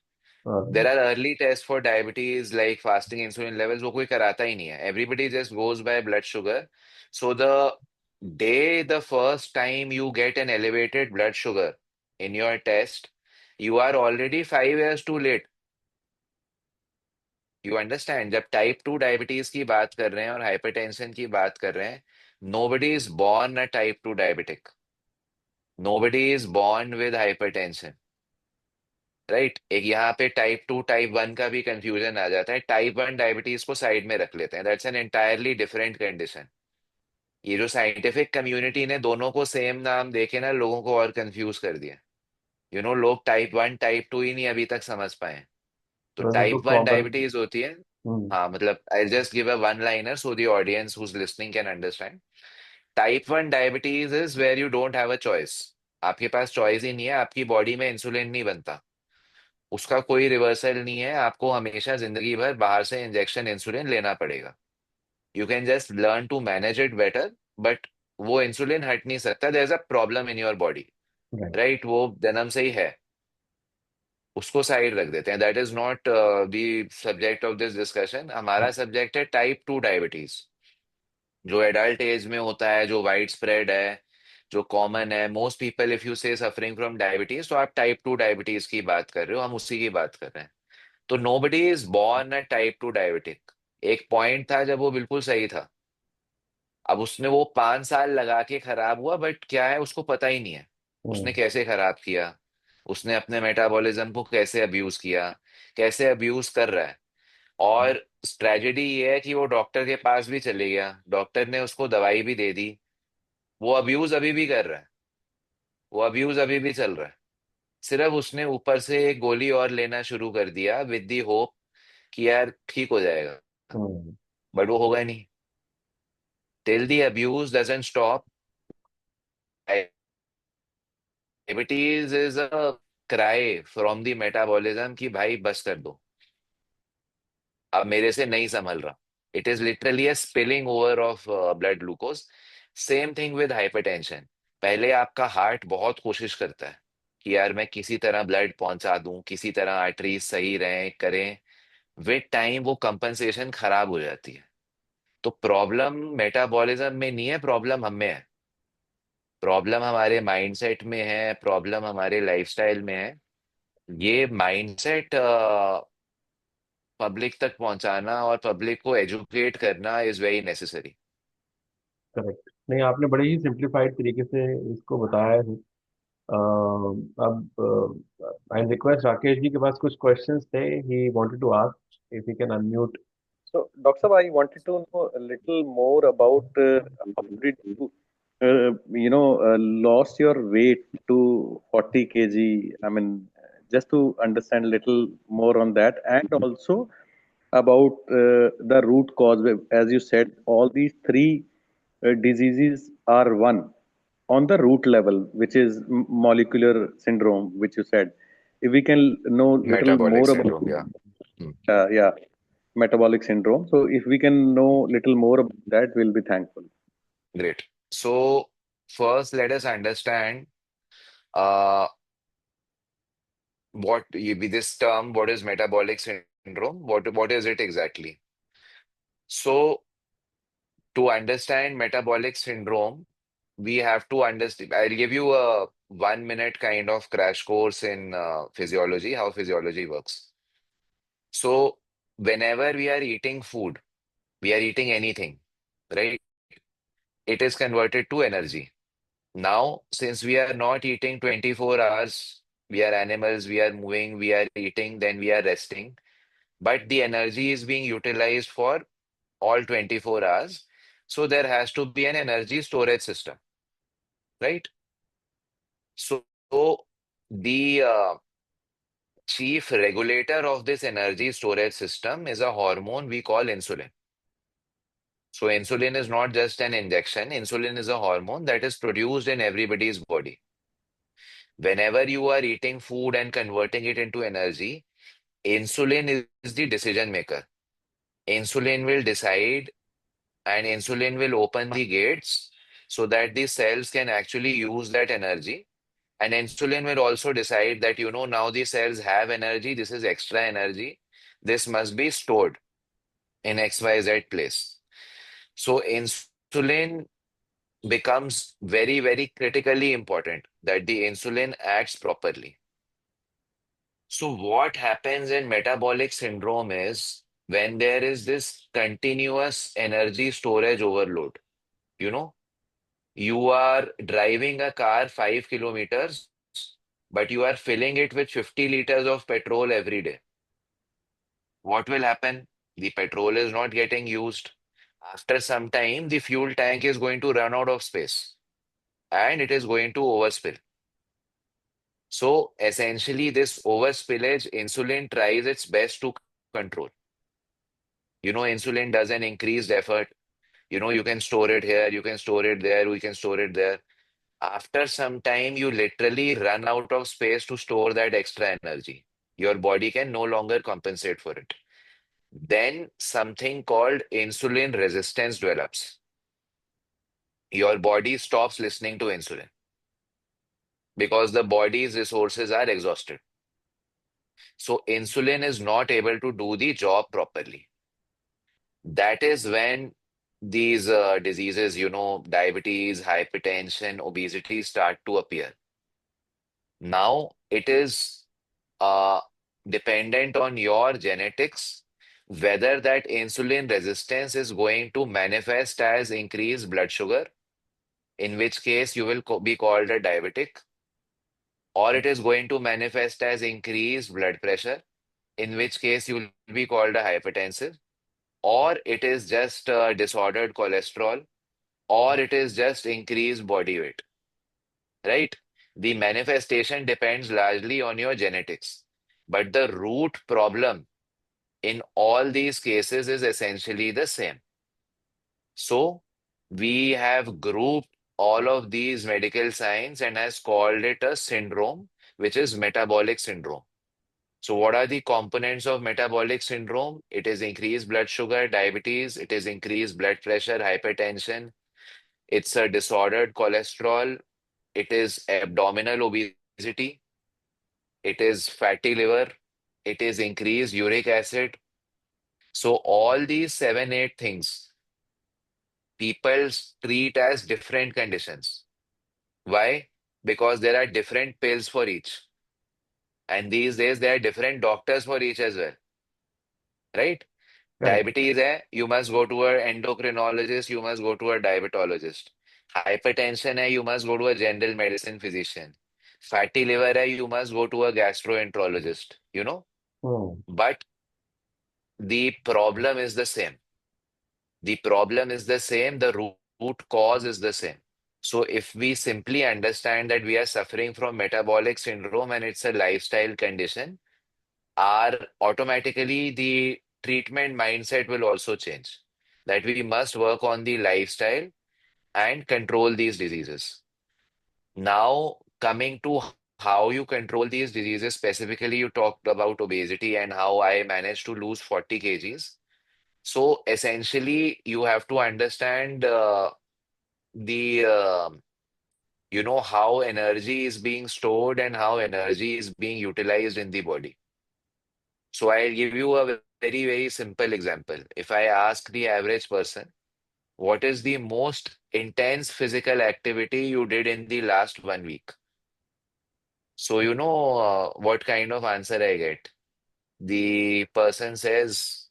There हाँ। Are early test for diabetes like fasting insulin levels, वो कोई कराता ही नहीं है, everybody just goes by blood sugar. So the day the first time you get an elevated blood sugar in your test, you are already 5 years too late. You understand? जब type 2 diabetes की बात कर रहे हैं और hypertension की बात कर रहे हैं, nobody is born a type 2 diabetic. Nobody is born with hypertension, right. एक यहाँ पे टाइप 2 टाइप 1 का भी कंफ्यूजन आ जाता है। टाइप 1 डायबिटीज को साइड में रख लेते हैं, that's an entirely different condition. ये जो साइंटिफिक कम्युनिटी ने दोनों को सेम नाम देके ना लोगों को और कंफ्यूज कर दिया। लोग टाइप 1 टाइप 2 ही नहीं अभी तक समझ पाए। तो वैसे तो टाइप 1 कॉमन। डायबिटीज होती है। हम्म। हाँ, मतलब I just give a one liner so the audience who's listening can understand. Type 1 diabetes is where you don't have a choice. आपके पास चॉइस ही नहीं है, आपकी बॉडी में इंसुलिन नहीं बनता, उसका कोई रिवर्सल नहीं है, आपको हमेशा जिंदगी भर बाहर से इंजेक्शन इंसुलिन लेना पड़ेगा। You can just learn to manage it better, but वो इंसुलिन हट नहीं सकता, there is a problem in your body, right. Right. वो जन्म से ही है, उसको साइड रख देते हैं, that is not the subject of this discussion. हमारा सब्जेक्ट है टाइप 2 डायबिटीज, जो एडल्ट एज में होता है, जो वाइड स्प्रेड है, जो कॉमन है। मोस्ट पीपल इफ यू से सफरिंग फ्रॉम डायबिटीज, तो आप टाइप 2 डायबिटीज की बात कर रहे हो, हम उसी की बात कर रहे हैं। तो nobody is born a type 2 diabetic. एक पॉइंट था जब वो बिल्कुल सही था, अब उसने वो 5 साल लगा के खराब हुआ, बट क्या है उसको पता ही नहीं है उसने हम्म। कैसे खराब किया, उसने अपने मेटाबॉलिज्म को कैसे अब्यूज किया, कैसे अब्यूज कर रहा है। और ट्रेजेडी ये है कि वो डॉक्टर के पास भी चले गया, डॉक्टर ने उसको दवाई भी दे दी, वो अब्यूज अभी भी कर रहा है, वो अब्यूज अभी भी चल रहा है। सिर्फ उसने ऊपर से एक गोली और लेना शुरू कर दिया विद दी होप कि यार ठीक हो जाएगा, हम्म। बट वो होगा नहीं। Till the abuse doesn't stop, diabetes is a cry from the metabolism कि भाई बस कर दो, अब मेरे से नहीं संभल रहा। It is literally a spilling over of blood glucose. Same thing with hypertension. पहले आपका हार्ट बहुत कोशिश करता है कि यार मैं किसी तरह ब्लड पहुंचा दूं, किसी तरह आर्टरीज सही रहें करें। विद टाइम वो कंपनसेशन खराब हो जाती है। तो प्रॉब्लम मेटाबॉलिज्म में नहीं है, प्रॉब्लम हम में है, प्रॉब्लम हमारे माइंडसेट में है, प्रॉब्लम हमारे लाइफस्टाइल में है। ये माइंडसेट पब्लिक तक पहुंचाना और पब्लिक को एजुकेट करना इज वेरी नेसेसरी। करेक्ट। नहीं, आपने बड़े ही सिंप्लीफाइड तरीके से इसको बताया है। अब आई रिक्वेस्ट राकेश जी के पास कुछ क्वेश्चंस थे, he wanted to ask if he can unmute. So, Dr. Sab, I wanted to know a little more about how did you, lost your weight to 40 kg. I mean, just to understand a little more on that, and also about the root cause. As you said, all these three diseases are one on the root level, which is molecular syndrome, which you said. If we can know little metabolic more about, syndrome या yeah, metabolic syndrome. So if we can know little more about that, we'll be thankful. Great. So first let us understand uh what this term, what is metabolic syndrome, what is it exactly. So to understand metabolic syndrome, we have to understand, I'll give you a 1 minute kind of crash course in physiology, how physiology works. So whenever we are eating food, we are eating anything, right? It is converted to energy. Now, since we are not eating 24 hours, we are animals, we are moving, we are eating, then we are resting. But the energy is being utilized for all 24 hours. So there has to be an energy storage system, right? So the chief regulator of this energy storage system is a hormone we call insulin. So insulin is not just an injection, insulin is a hormone that is produced in everybody's body. Whenever you are eating food and converting it into energy, insulin is the decision maker. Insulin will decide and insulin will open the gates so that the cells can actually use that energy. And insulin will also decide that, now the cells have energy, this is extra energy, this must be stored in XYZ place. So insulin becomes very, very critically important that the insulin acts properly. So what happens in metabolic syndrome is when there is this continuous energy storage overload, you know, You are driving a car 5 kilometers, but you are filling it with 50 liters of petrol every day. What will happen? The petrol is not getting used. After some time, the fuel tank is going to run out of space and it is going to overspill. So essentially, this overspillage, insulin tries its best to control. Insulin does an increased effort. You can store it here, you can store it there, we can store it there. After some time, you literally run out of space to store that extra energy. Your body can no longer compensate for it. Then something called insulin resistance develops. Your body stops listening to insulin because the body's resources are exhausted. So insulin is not able to do the job properly. That is when these diseases, diabetes, hypertension, obesity start to appear. Now it is uh, dependent on your genetics whether that insulin resistance is going to manifest as increased blood sugar, in which case you will be called a diabetic, or it is going to manifest as increased blood pressure, in which case you will be called a hypertensive, or it is just disordered cholesterol, or it is just increased body weight, right? The manifestation depends largely on your genetics. But the root problem in all these cases is essentially the same. So we have grouped all of these medical signs and has called it a syndrome, which is metabolic syndrome. So what are the components of metabolic syndrome? It is increased blood sugar, diabetes, it is increased blood pressure, hypertension, it's a disordered cholesterol, it is abdominal obesity, it is fatty liver, it is increased uric acid. So all these 7, 8 things people treat as different conditions. Why? Because there are different pills for each. And these days there are different doctors for each as well, right? Correct. Diabetes hai, you must go to an endocrinologist, you must go to a diabetologist. Hypertension hai, you must go to a general medicine physician. Fatty liver hai, you must go to a gastroenterologist. Hmm. But the problem is the same. The problem is the same, the root cause is the same. So if we simply understand that we are suffering from metabolic syndrome and it's a lifestyle condition, our automatically the treatment mindset will also change. That we must work on the lifestyle and control these diseases. Now, coming to how you control these diseases, specifically, you talked about obesity and how I managed to lose 40 kgs. So essentially, you have to understand the how energy is being stored and how energy is being utilized in the body. So I'll give you a very, very simple example. If I ask the average person, what is the most intense physical activity you did in the last 1 week? So you know what kind of answer I get? The person says,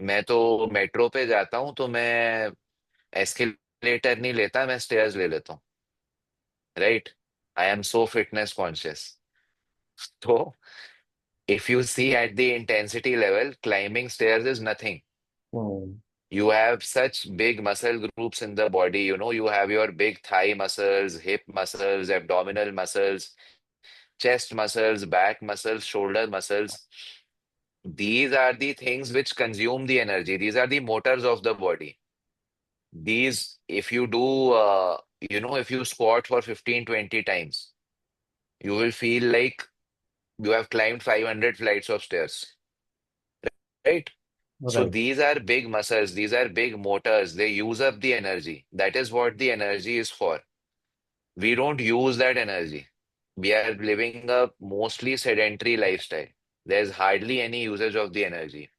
मैं तो metro पे जाता हूँ तो मैं escalator नहीं लेता मैं स्टेयर्स ले लेता हूँ, right? I am so fitness conscious. तो if you see at the intensity level, climbing stairs is nothing. Hmm. You have such big muscle groups in the body. You have your big thigh muscles, hip muscles, abdominal muscles, chest muscles, back muscles, shoulder muscles. These are the things which consume the energy. These are the motors of the body. These, if you do, if you squat for 15, 20 times, you will feel like you have climbed 500 flights of stairs, right? So Right. these are big muscles, these are big motors, they use up the energy. That is what the energy is for. We don't use that energy. We are living a mostly sedentary lifestyle. There's hardly any usage of the energy.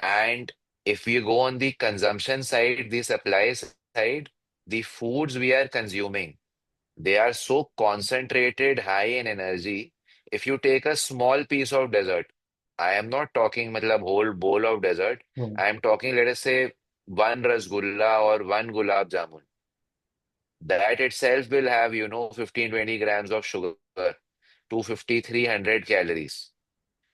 And if we go on the consumption side, the supply side, the foods we are consuming, they are so concentrated, high in energy. If you take a small piece of dessert, I am not talking matlab whole bowl of dessert. Hmm. I am talking, let us say, one rasgulla or one gulab jamun. That itself will have, 15, 20 grams of sugar, 250, 300 calories.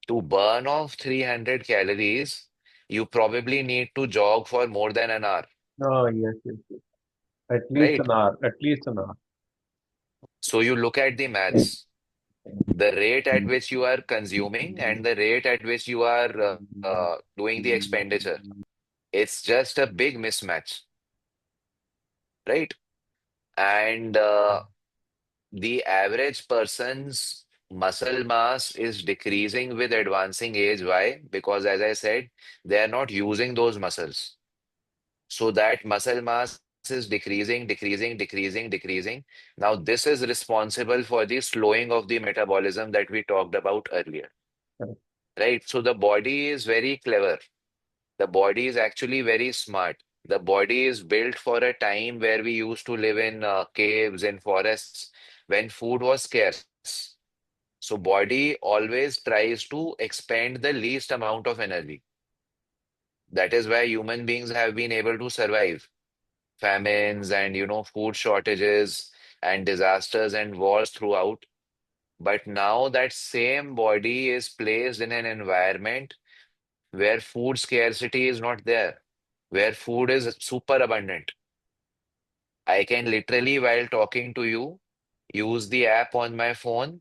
To burn off 300 calories, you probably need to jog for more than an hour, Oh, yes, yes, yes. At least right? an hour. At least an hour. So you look at the maths, the rate at which you are consuming and the rate at which you are doing the expenditure. It's just a big mismatch, right? And the average person's muscle mass is decreasing with advancing age. Why? Because, as I said, they are not using those muscles. So that muscle mass is decreasing, decreasing, decreasing, decreasing. Now, this is responsible for the slowing of the metabolism that we talked about earlier, Correct. right? So the body is very clever. The body is actually very smart. The body is built for a time where we used to live in caves and forests when food was scarce. So body always tries to expend the least amount of energy. That is why human beings have been able to survive famines and food shortages and disasters and wars throughout. But now that same body is placed in an environment where food scarcity is not there, where food is super abundant. I can literally, while talking to you, use the app on my phone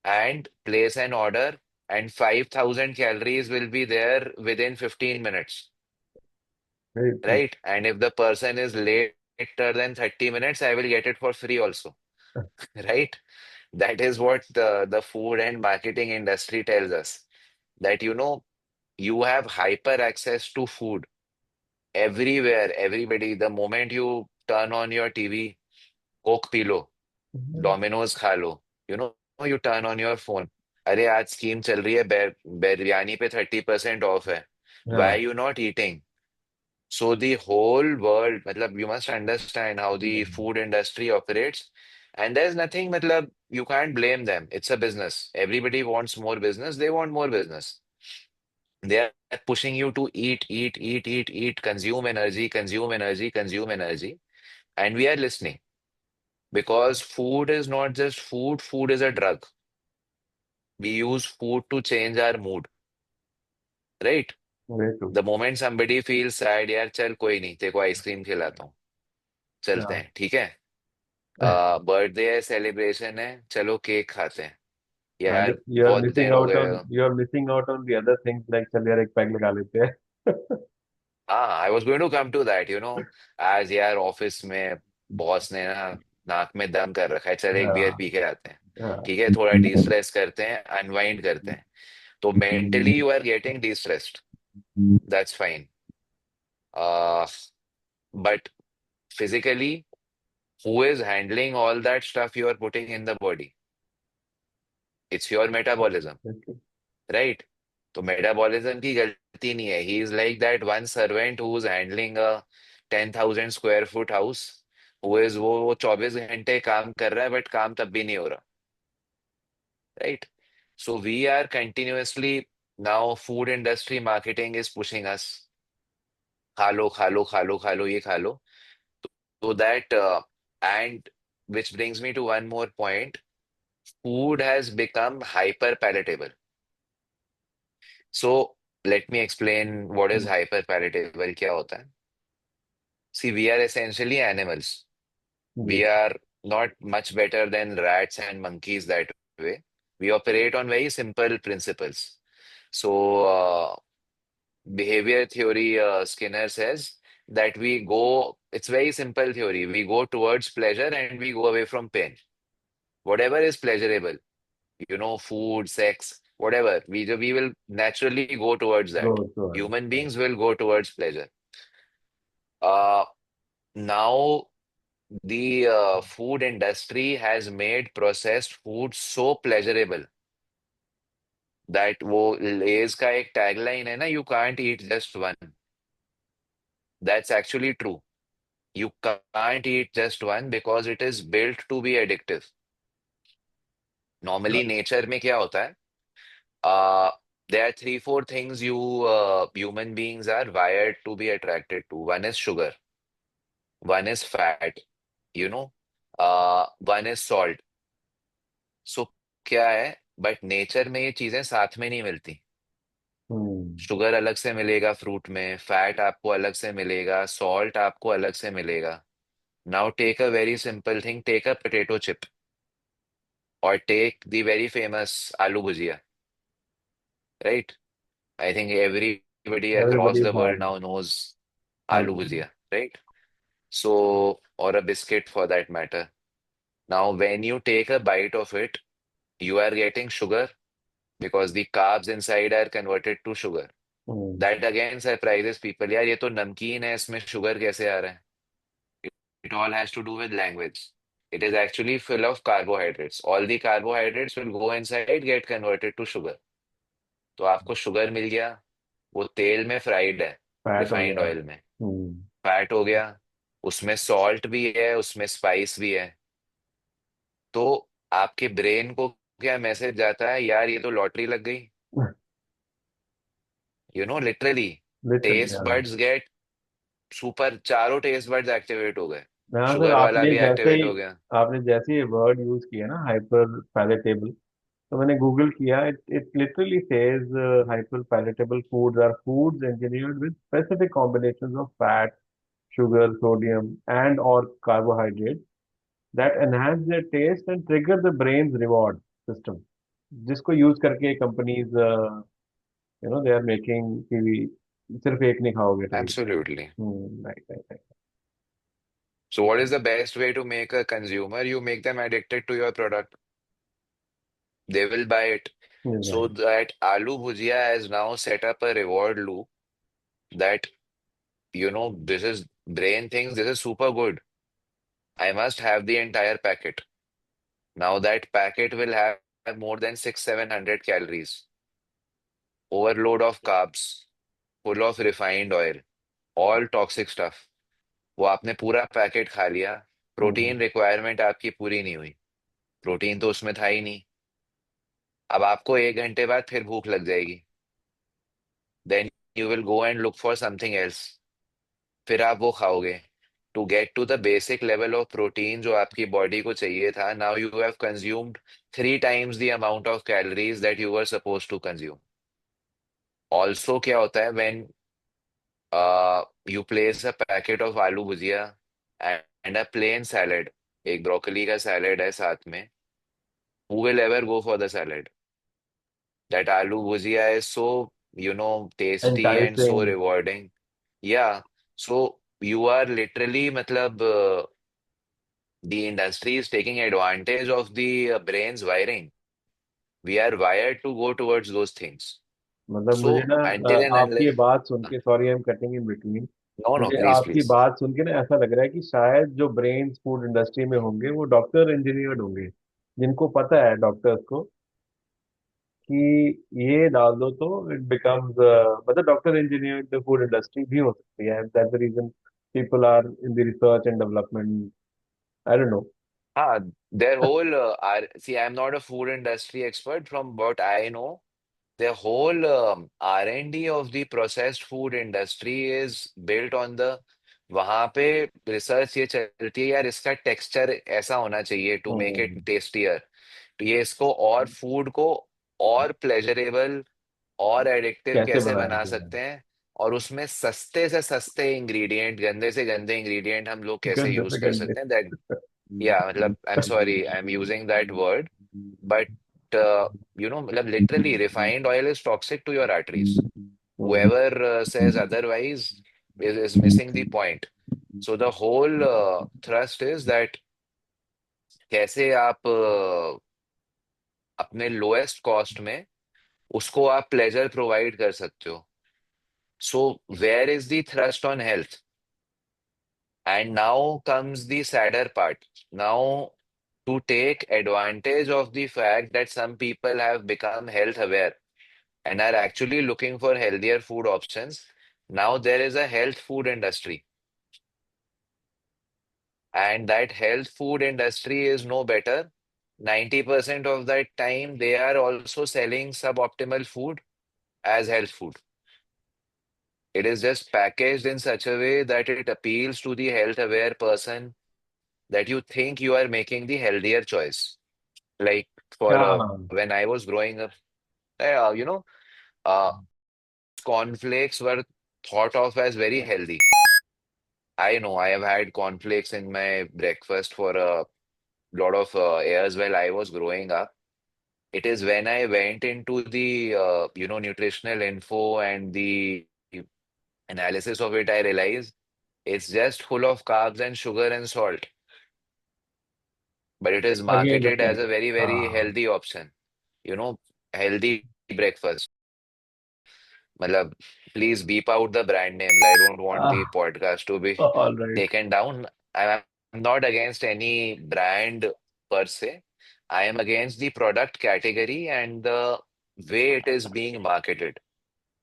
and place an order, and 5,000 calories will be there within 15 minutes, Very true. right? And if the person is later than 30 minutes, I will get it for free also, right? That is what the food and marketing industry tells us, that you have hyper access to food everywhere, everybody. The moment you turn on your TV, Coke P low, Mhm. Domino's खा लो, you turn on your phone. अरे आज scheme चल रही है, बिरयानी पे 30% of है. Why Yeah. are you not eating? So the whole world, matlab, you must understand how the food industry operates. And there's nothing, matlab, you can't blame them. It's a business. Everybody wants more business. They want more business. They are pushing you to eat, eat, eat, eat, eat, consume energy, consume energy, consume energy. And we are listening because food is not just food, food is a drug. We use food to change our mood, right? Very true. The moment somebody feels sad, यार चल कोई नहीं, तेरे को ice cream खिलाता हूँ, चलते Yeah. हैं, ठीक है? बर्थडे है, सेलिब्रेशन है, चलो केक खाते हैं, And यार बहुत देर हो गए. you are missing out on the other things like चल यार एक पैग लगा लेते हैं. हाँ, I was going to come to that, आज यार ऑफिस में बॉस ने ना नाक में दम कर रखा है, चल एक बियर Yeah. पी के आते हैं, Yeah. ठीक है, थोड़ा डिस्ट्रेस करते हैं, अनवाइंड करते हैं. तो mentally you are getting distressed, that's fine. But physically, who is handling all that stuff you are putting in the body? It's your metabolism, Very true. right? तो मेटाबॉलिज्म की गलती नहीं है. He is like that one servant who is handling a 10,000 square foot house, who is वो 24 घंटे काम कर रहा है बट काम तब भी नहीं हो रहा, right? So we are continuously, now food industry marketing is pushing us, खा लो खा लो खा लो खा लो, ये खा लो. So that and which brings me to one more point. Food has become hyper palatable. So let me explain what is Mm. hyper palatable. क्या होता है? See, we are essentially animals. Yes. We are not much better than rats and monkeys that way. We operate on very simple principles. So, behavior theory, Skinner says that it's very simple theory. We go towards pleasure and we go away from pain. Whatever is pleasurable, food, sex, whatever, we will naturally go towards that. Go to it. Human beings will go towards pleasure. Uh, Now the food industry has made processed food so pleasurable that वो लेज का एक tagline है ना, you can't eat just one. That's actually true. You can't eat just one because it is built to be addictive. Yeah. Normally, nature में क्या होता है? Uh, there are three, four things human beings are wired to be attracted to. One is sugar, one is fat, you know. One is salt. So क्या है, but nature में ये चीजें साथ में नहीं मिलती। हम्म, शुगर अलग से मिलेगा फ्रूट में, फैट आपको अलग से मिलेगा, सॉल्ट आपको अलग से मिलेगा। Now take a very simple thing, take a potato chip, और take the very famous aloo bhujia, right? I think everybody across everybody the has world now knows aloo already. Bhujia, right? So, or a biscuit for that matter. Now, when you take a bite of it, you are getting sugar because the carbs inside are converted to sugar. Hmm, That again surprises people. यार ये तो नमकीन है, इसमें sugar कैसे आ रहा है? It all has to do with language. It is actually full of carbohydrates. All the carbohydrates will go inside, get converted to sugar. तो आपको शुगर मिल गया, वो तेल में फ्राइड है, फैट हो रिफाइंड गया। ऑयल में। हम्म, फैट हो गया, उसमें सॉल्ट भी है, उसमें स्पाइस भी है। तो आपके ब्रेन को क्या मैसेज जाता है, यार ये तो लॉटरी लग गई। लिटरली लिटरली टेस्ट हाँ। बर्ड्स गेट सुपर, चारों टेस्ट बर्ड्स एक्टिवेट हो गए। हाँ सर, शुगर वाला आपने भी जैसे एक्टिवेट ही हो गया। ये वर्ड यूज किया ना, हाइपर पैलेटेबल, तो मैंने गूगल किया, it it literally says hyper palatable foods are foods engineered with specific combinations of fat, sugar, sodium and or carbohydrates that enhance their taste and trigger the brain's reward system, जिसको use करके companies they are making कि सिर्फ एक नहीं खाओगे तो एक। Absolutely. Right right right. So what is the best way to make a consumer? You make them addicted to your product, they will buy it. So right. that Aloo Bhujia has now set up a reward loop that, this is brain thinks this is super good. I must have the entire packet. Now that packet will have more than 700 calories, overload of carbs, full of refined oil, all toxic stuff. वो आपने पूरा packet खा लिया, protein requirement आपकी पूरी नहीं हुई, protein तो उसमें था ही नहीं। अब आपको 1 घंटे बाद फिर भूख लग जाएगी, then you will go and look for something else, फिर आप वो खाओगे to get to the basic level of protein जो आपकी बॉडी को चाहिए था। Now you have consumed 3 times the amount of calories that you were suppose to consume. Also क्या होता है, when you place a packet of aloo bhujia and a plain salad, एक broccoli का सैलेड है साथ में, who will ever go for the salad? That aloo bhujia is so tasty and so enticing. Rewarding. Yeah, so you are literally, मतलब the industry is taking advantage of the brain's wiring. We are wired to go towards those things. मतलब मुझे So ना until and आपकी ये unless, बात सुन के, sorry I am cutting in between, no, no, मुझे please, आपकी please. बात सुन के ना ऐसा लग रहा है कि शायद जो ब्रेन फूड इंडस्ट्री में होंगे वो डॉक्टर इंजीनियर्ड होंगे, जिनको पता है डॉक्टर्स को कि ये डाल दो तो इट बिकम्स, मतलब डॉक्टर इंजीनियर्ड फूड इंडस्ट्री भी हो सकती है, that's the reason people are in the research and development, I don't know. Ah, their whole see, I'm not a food industry expert. From what I know, their whole R&D of the processed food industry is built on the, वहां पे research ये चलती है, यार इसका texture ऐसा होना चाहिए to make it hmm, tastier. तो ये इसको और फूड को और प्लेजरेबल और एडिक्टिव कैसे कैसे बनाया बना जाए, सकते हैं, और उसमें सस्ते से सस्ते इंग्रेडिएंट, गंदे से गंदे इंग्रेडिएंट हम लोग कैसे गंदे यूज से कर गंदे। सकते हैं। दैट, या मतलब, I am sorry I am using that word, but मतलब literally refined oil is toxic to your arteries. Hmm, whoever says otherwise is missing the point. So the whole thrust is that कैसे आप अपने lowest cost में उसको आप pleasure provide कर सकते हो। So where is the thrust on health? And now comes the sadder part. Now, to take advantage of the fact that some people have become health aware and are actually looking for healthier food options, now there is a health food industry. And that health food industry is no better. 90% of that time, they are also selling suboptimal food as health food. It is just packaged in such a way that it appeals to the health aware person that you think you are making the healthier choice. Like for Yeah. when I was growing up, uh, cornflakes were thought of as very healthy. I know I have had cornflakes in my breakfast for a lot of years while I was growing up. It is when I went into the nutritional info and the analysis of it, I realized it's just full of carbs and sugar and salt, but it is Again, the marketed as same. a very, very Ah. healthy option. You know, healthy breakfast. Matlab, please beep out the brand names. I don't want the Ah. podcast to be All right. taken down. I'm not against any brand per se. I am against the product category and the way it is being marketed.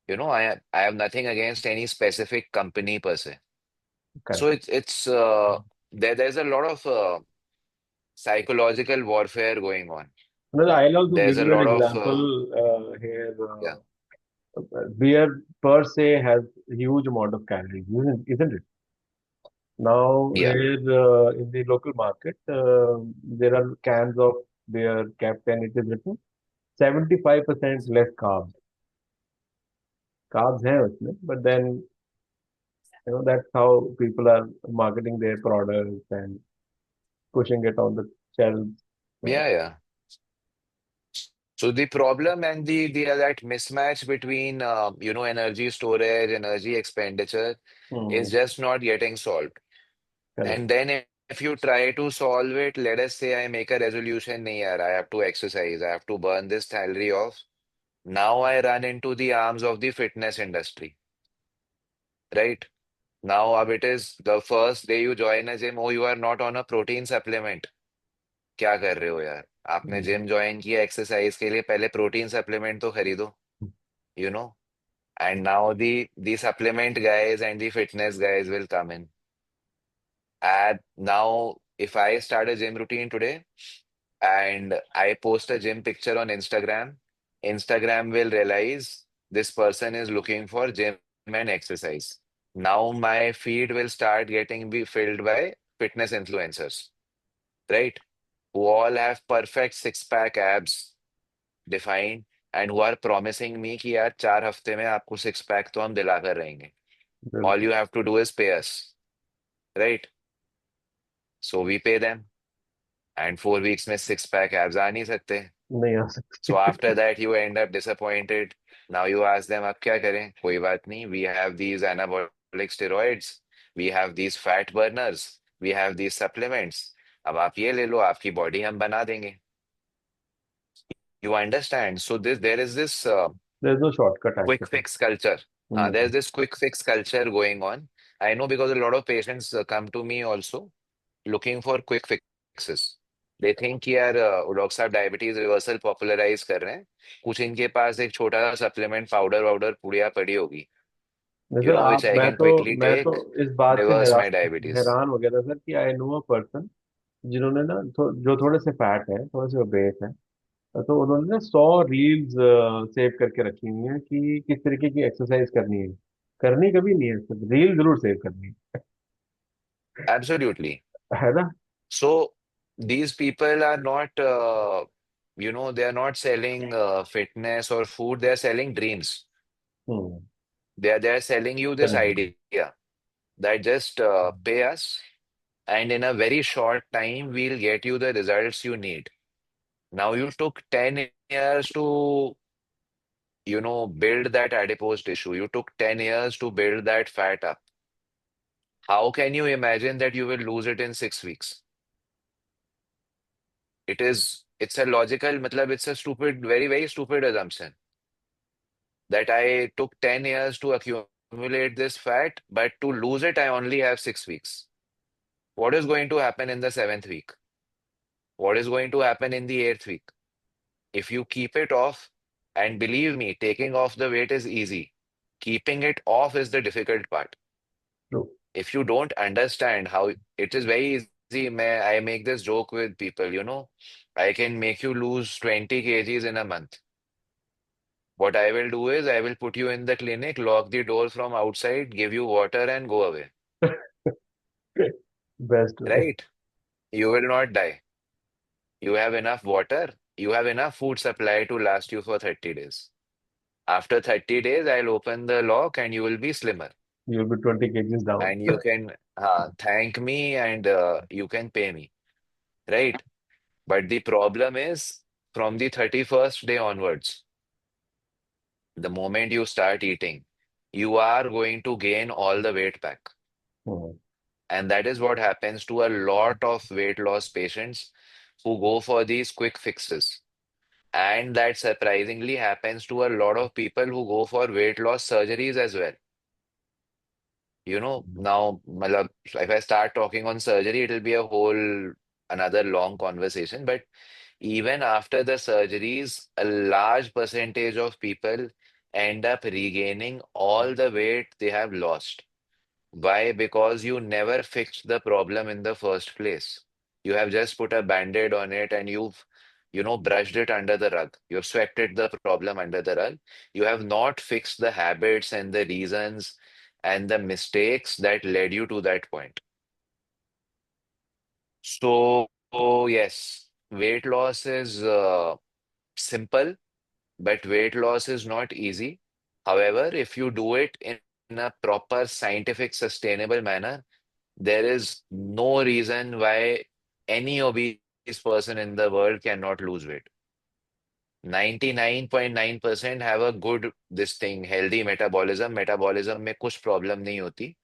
I have nothing against any specific company per se. So Correct. there's a lot of psychological warfare going on. Now, I'll also There's give a you an lot of example here. yeah, Beer per se has a huge amount of calories, isn't it? Now, yeah, here in the local market, there are cans of beer kept and it is written 75% less carbs. Carbs हैं उसमें, but then that's how people are marketing their products and pushing it on the shelves. So, yeah. So the problem and the that mismatch between energy storage, energy expenditure is hmm, just not getting solved. correct. And then if you try to solve it, let us say I make a resolution, nahi yaar, I have to exercise, I have to burn this calorie off. Now I run into the arms of the fitness industry, right? Now it is the first day you join a gym, oh, you are not on a protein supplement. क्या कर रहे हो यार? आपने Hmm. Gym join किया exercise के लिए, पहले प्रोटीन सप्लीमेंट तो खरीदो, you know And now the supplement guys and the fitness guys will come in. And now if I start a gym routine today and I post a gym picture on Instagram, Instagram will realize this person is looking for gym and exercise. Now my feed will start getting be filled by fitness influencers, right? Who all have perfect six-pack abs defined and who are promising me कि यार 4 हफ्ते में आपको six pack तो हम दिला कर रहेंगे. All बिल्कुल you have to do is pay us, right? So we pay them, and 4 weeks में six pack abs आ नहीं सकते. नहीं आ So सकती. after that you end up disappointed. Now you ask them अब क्या करें? कोई बात नहीं. We have these anabolic steroids. We have these fat burners. We have these supplements. अब आप ये ले लो, आपकी बॉडी हम बना देंगे. You understand? So there is this There's no shortcut quick actually. fix culture. There's Hmm. this quick fix culture going on. I know because a lot of patients come to me also looking for quick fixes. They think कि यार doctor साहब diabetes reversal popularise कर रहे हैं. कुछ इनके पास एक छोटा सा सप्लीमेंट पाउडर वाउडर पुड़िया पड़ी होगी, नहीं सर, आप विच आई मैं कैन तो क्विकली मैं तो टेक, इस बात से रिवर्स माई हैरान डायबिटीज. हैरान हो गया था सर कि आई नो अ पर्सन जिन्होंने ना जो थोड़े से फैट है, थोड़े से ओबेस है, तो उन्होंने ना 100 रील्स सेव करके रखी हुई हैं कि किस तरीके की एक्सरसाइज करनी है. करनी कभी नहीं है सर, रील जरूर सेव करनी एब्सोल्युटली. है ना. सो these people are not they are not selling fitness or food, they are selling dreams. Hmm. They are selling you this correct. idea that just pay us and in a very short time we'll get you the results you need. Now you took 10 years to build that adipose tissue. You took 10 years to build that fat up. How can you imagine that you will lose it in 6 weeks? It's a logical, matlab, it's a stupid, very, very stupid assumption that I took 10 years to accumulate this fat, but to lose it, I only have 6 weeks. What is going to happen in the seventh week? What is going to happen in the eighth week? If you keep it off, and believe me, taking off the weight is easy. Keeping it off is the difficult part. True. If you don't understand how it is very easy, I make this joke with people, I can make you lose 20 kgs in a month. What I will do is I will put you in the clinic, lock the door from outside, give you water and go away. Best. Right? You will not die. You have enough water. You have enough food supply to last you for 30 days. After 30 days, I'll open the lock and you will be slimmer. You'll be 20 kgs down. And you can thank me and you can pay me, right? But the problem is from the 31st day onwards, the moment you start eating, you are going to gain all the weight back. Hmm. And that is what happens to a lot of weight loss patients who go for these quick fixes. And that surprisingly happens to a lot of people who go for weight loss surgeries as well. Now, matlab, if I start talking on surgery, it'll be a whole another long conversation. But even after the surgeries, a large percentage of people end up regaining all the weight they have lost. Why? Because you never fixed the problem in the first place. You have just put a band-aid on it and you've brushed it under the rug. You've swept it the problem under the rug. You have not fixed the habits and the reasons and the mistakes that led you to that point. So, yes, weight loss is simple, but weight loss is not easy. However, if you do it in a proper scientific, sustainable manner, there is no reason why any obese person in the world cannot lose weight. 99.9% have a good this thing, healthy metabolism. Metabolism में कुछ problem नहीं होती.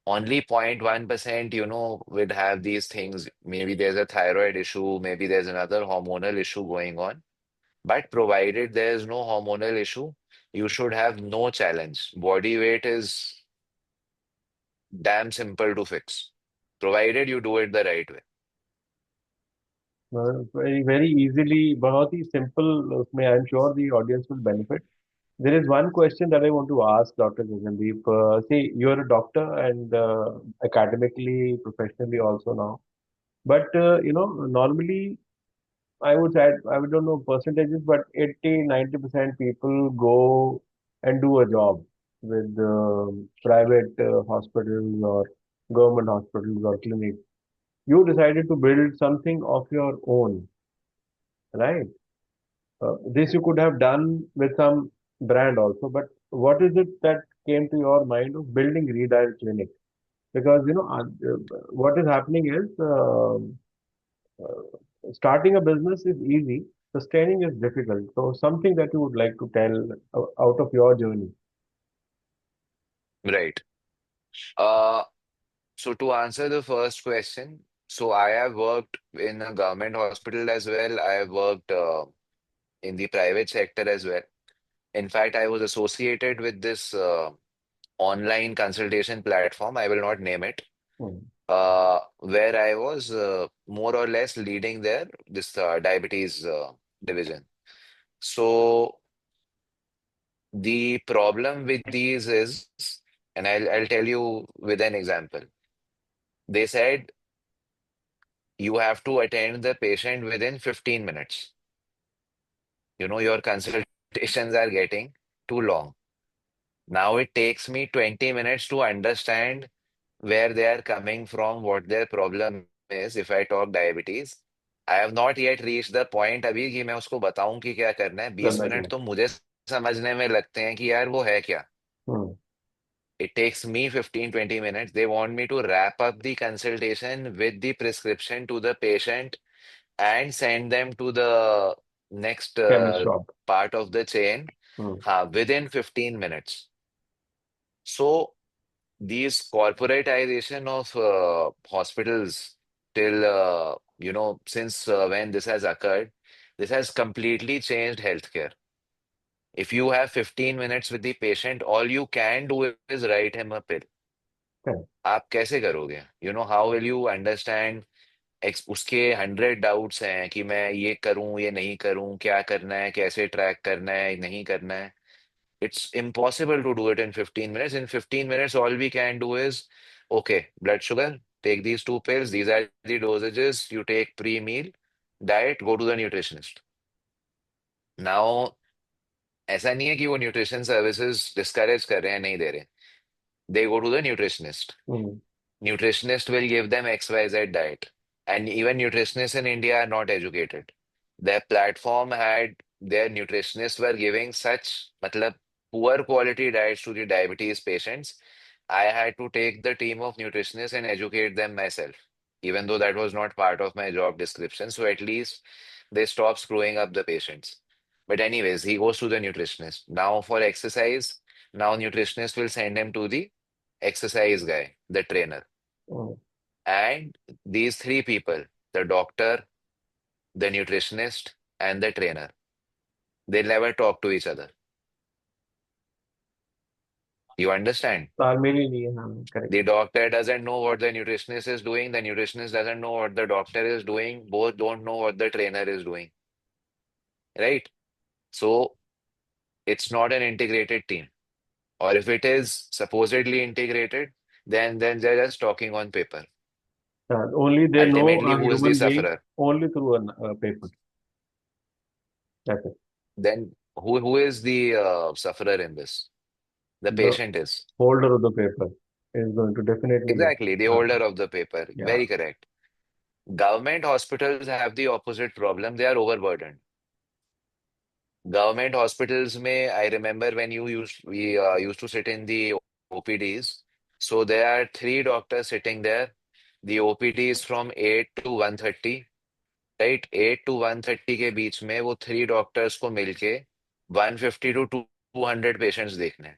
Only 0.1%, would have these things. Maybe there's a thyroid issue, maybe there's another hormonal issue going on. But provided there's no hormonal issue, you should have no challenge. Body weight is damn simple to fix, provided you do it the right way. Very, very easily, बहुत ही simple उसमें I'm sure the audience will benefit. There is one question that I want to ask Dr. Gagandeep. See, you're a doctor and academically, professionally also now. But normally I would say I don't know percentages, but 80-90% people go and do a job with private hospitals or government hospitals or clinics. You decided to build something of your own, right? This you could have done with some brand also, but what is it that came to your mind of building Redial Clinic? Because what is happening is starting a business is easy, sustaining is difficult. So something that you would like to tell out of your journey. Right. Uh, so to answer the first question, so I have worked in a government hospital as well. I have worked in the private sector as well. In fact, I was associated with this online consultation platform. I will not name it. Hmm. Where I was more or less leading there this diabetes division. So the problem with these is, and I'll tell you with an example. They said you have to attend the patient within 15 minutes. Your consultations are getting too long. Now it takes me 20 minutes to understand where they are coming from, what their problem is, if I talk diabetes. I have not yet reached the point अभी कि मैं उसको बताऊं कि क्या करना है. 20 करना क्या मिनट है? तो मुझे समझने में लगते हैं कि यार वो है क्या. Hmm. It takes me 15-20 minutes. They want me to wrap up the consultation with the prescription to the patient and send them to the next Chemist shop. part of the chain Hmm. within 15 minutes. So these corporatization of hospitals till since when this has occurred, this has completely changed healthcare. If you have 15 minutes with the patient, all you can do is write him a pill. Correct. आप कैसे करोगे? How will you understand उसके 100 doubts हैं कि मैं ये करूं ये नहीं करूं, क्या करना है, कैसे ट्रैक करना है, नहीं करना है. It's impossible to do it in 15 minutes. In 15 minutes, all we can do is, okay, blood sugar, take these two pills. These are the dosages you take pre-meal. Diet, go to the nutritionist. Now, ऐसा नहीं है कि वो nutrition services discourage कर रहे हैं, नहीं दे रहे. They go to the nutritionist. Hmm. Nutritionist will give them XYZ diet. And even nutritionists in India are not educated. Their platform had their nutritionists were giving such matlab, poor quality diets to the diabetes patients. I had to take the team of nutritionists and educate them myself, even though that was not part of my job description. So at least they stop screwing up the patients. But anyways, he goes to the nutritionist. Now for exercise, now nutritionist will send him to the exercise guy, the trainer. Mm. And these three people, the doctor, the nutritionist, and the trainer, they never talk to each other. You understand? तालमेल ही नहीं है, हाँ, correct. The doctor doesn't know what the nutritionist is doing. The nutritionist doesn't know what the doctor is doing. Both don't know what the trainer is doing. Right? So it's not an integrated team. Or if it is supposedly integrated, then they're just talking on paper. Only they know Ultimately, a who is the human being sufferer? only through a paper. That's it. Then who is the sufferer in this? The The patient is. holder of the paper is going to definitely get. Exactly, the Uh, holder of the paper. yeah. Very correct. Government hospitals have the opposite problem. They are overburdened. Government hospitals may, I remember when we used to sit in the OPDs. So there are three doctors sitting there. The OPD is from 8 to 1:30, right? 8 to 1:30 के बीच में वो three doctors को मिलके 150 to 200 patients देखने हैं,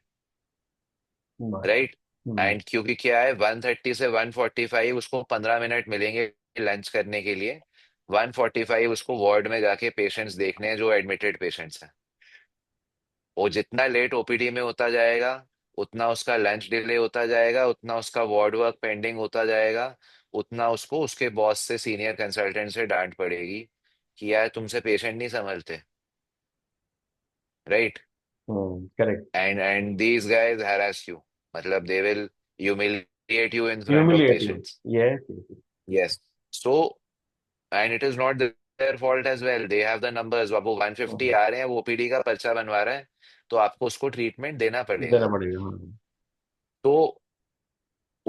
Right. Right? Hmm. And क्योंकि क्या है 1:30 से 1:45 उसको 15 मिनट मिलेंगे लंच करने के लिए। 1:45 उसको वार्ड में जाके पेशेंट्स देखने हैं जो एडमिटेड पेशेंट्स हैं। वो जितना लेट ओपीडी में होता जाएगा उतना उसका लंच डिले होता जाएगा, उतना उसका वार्ड वर्क पेंडिंग होता जाएगा, उतना उसको उसके बॉस से सीनियर कंसल्टेंट से डांट पड़ेगी कि यार तुमसे पेशेंट नहीं संभलते, right? Hmm. Correct. And these guys harass you, मतलब they will humiliate you in front of Humiliate you. patients. Yes. Yes. Yes. Yes. So, and it is not their fault as well. They have the numbers. अब वो 150 Hmm. आ रहे हैं, वो OPD का पर्चा बनवा रहा है, तो आपको उसको ट्रीटमेंट देना देना पड़ेगा। पड़ेगा, हाँ. तो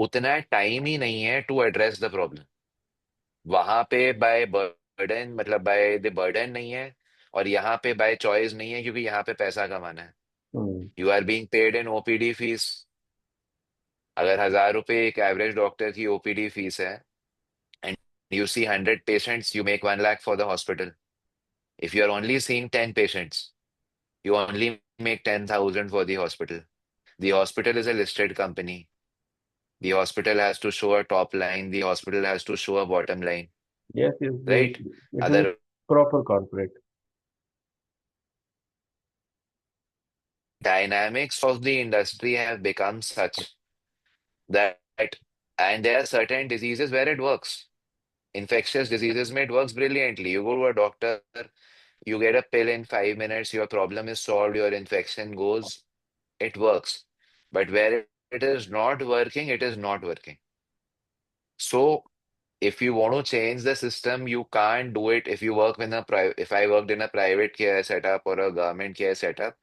उतना टाइम ही नहीं है टू एड्रेस द प्रॉब्लम। वहां पे बाय बर्डन, मतलब बाय द बर्डन नहीं है, और यहाँ पे बाय चॉइस नहीं है, क्योंकि यहाँ पे पैसा कमाना है। Hmm. You are being paid in OPD fees. अगर 1,000 रुपए एक एवरेज डॉक्टर की ओपीडी फीस है, and you see 100 patients, you make 1 lakh for the hospital. If you are only seeing 10 patients, you only make 10,000 for the hospital. The hospital is a listed company. The hospital has to show a top line. The hospital has to show a bottom line, Yes. Yes. right? It is Other proper corporate. dynamics of the industry have become such that, and there are certain diseases where it works. Infectious diseases, may it works brilliantly. You go to a doctor, you get a pill in 5 minutes, your problem is solved, your infection goes, it works. But where it is not working, it is not working. So if you want to change the system, you can't do it if you work in a private. If I worked in a private care setup or a government care setup,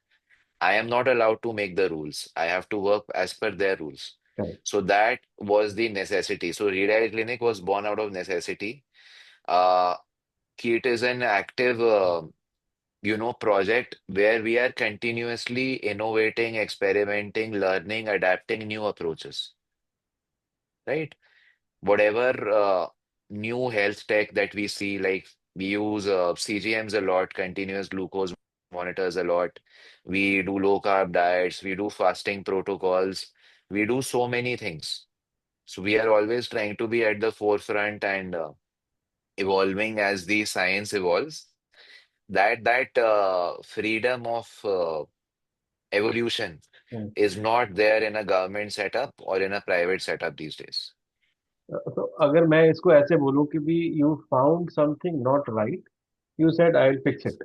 I am not allowed to make the rules. I have to work as per their rules. Correct. So that was the necessity. So Redial Clinic was born out of necessity. Uh, it is an active, project where we are continuously innovating, experimenting, learning, adapting new approaches, right? Whatever new health tech that we see, like we use CGMs a lot, continuous glucose monitors a lot. We do low carb diets, we do fasting protocols, we do so many things. So we are always trying to be at the forefront and evolving as the science evolves. That freedom of evolution Hmm. is not there in a government setup or in a private setup these days. तो अगर मैं इसको ऐसे बोलूं कि भी you found something not right, you said I will fix it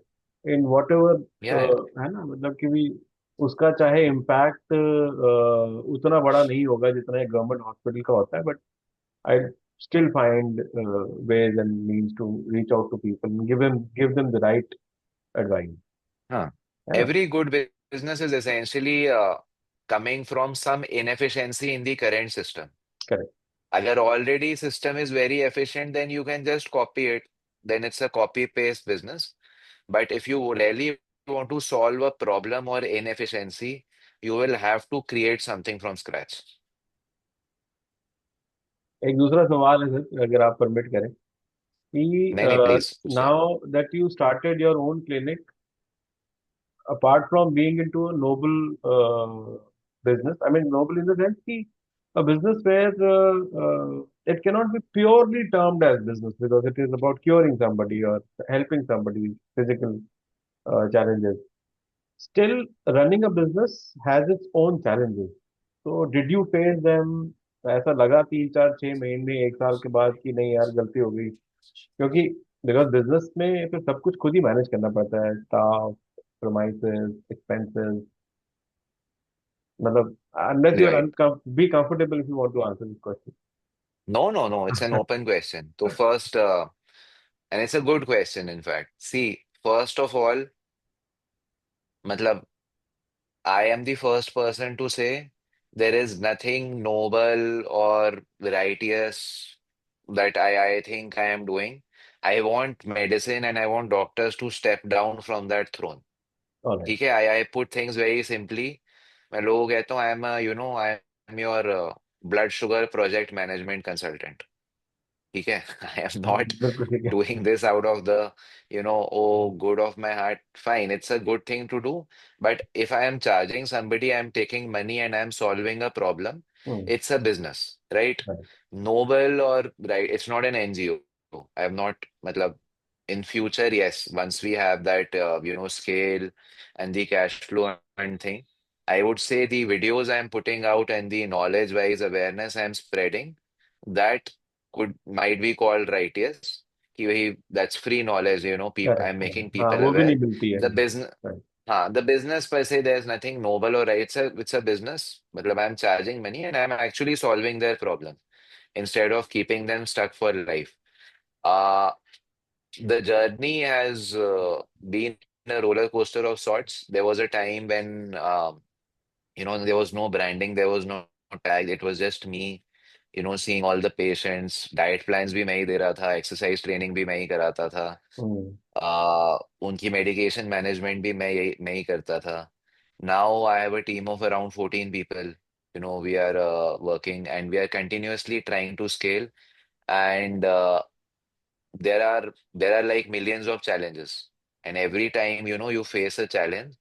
in what ever, Yeah, है ना, मतलब कि भी उसका चाहे इम्पैक्ट उतना बड़ा नहीं होगा जितना एक गवर्नमेंट हॉस्पिटल का होता है, but I still find ways and means to reach out to people and give them the right advice, huh. है ना. Every good business is essentially coming from some inefficiency in the current system. Correct. अगर already system is very efficient, then you can just copy it. Then it's a copy paste business. But if you really want to solve a problem or inefficiency, you will have to create something from scratch. एक दूसरा सवाल है sir, अगर आप permit करें, कि नहीं नहीं प्लीज पूछिए. Now that you started your own clinic, apart from being into a noble business, I mean noble in the sense कि a business where it cannot be purely termed as business because it is about curing somebody or helping somebody physical challenges. Still, running a business has its own challenges. So, did you face them? ऐसा लगा 3 4 6 महीने 1 साल के बाद कि नहीं यार गलती हो गई, क्योंकि बिकॉज बिजनेस में फिर सब कुछ खुद ही मैनेज करना पड़ता है, स्टाफ, प्रोमाइसेस, एक्सपेंसेस, मतलब unless you are Right. be comfortable if you want to answer this question. No, no, no. It's an open question. So first, and it's a good question, in fact. See, first of all, matlab, I am the first person to say there is nothing noble or righteous that I think I am doing. I want medicine and I want doctors to step down from that throne. All right. ठीक है, I put things very simply. मैं लोगों को कहता हूँ I am your blood sugar project management consultant. ठीक है. I am not बिल्कुल ठीक है. doing this out of the, oh, good of my heart. Fine, it's a good thing to do. But if I am charging somebody, I'm taking money and I'm solving a problem, hmm. it's a business, right? Right. Noble or right, it's not an NGO. I have not, matlab, in future, yes, once we have that, scale and the cash flow and thing, I would say the videos I'm putting out and the knowledge-wise awareness I'm spreading, that could might be called righteous. कि वही that's free knowledge, people Correct, I'm correct. making हाँ, people वो भी aware. नहीं मिलती है. The business, Right. the business per se, there's nothing noble or right. It's a business. मतलब I'm charging money and I'm actually solving their problem instead of keeping them stuck for life. Uh, the journey has been a roller coaster of sorts. There was a time when there was no branding, there was no tag. It was just me, seeing all the patients. Diet plans भी मैं ही दे रहा था, exercise training भी मैं ही कराता था. हम्म. उनकी medication management भी मैं ही करता था. Now I have a team of around 14 people. We are working and we are continuously trying to scale. And there are like millions of challenges. And every time, you face a challenge,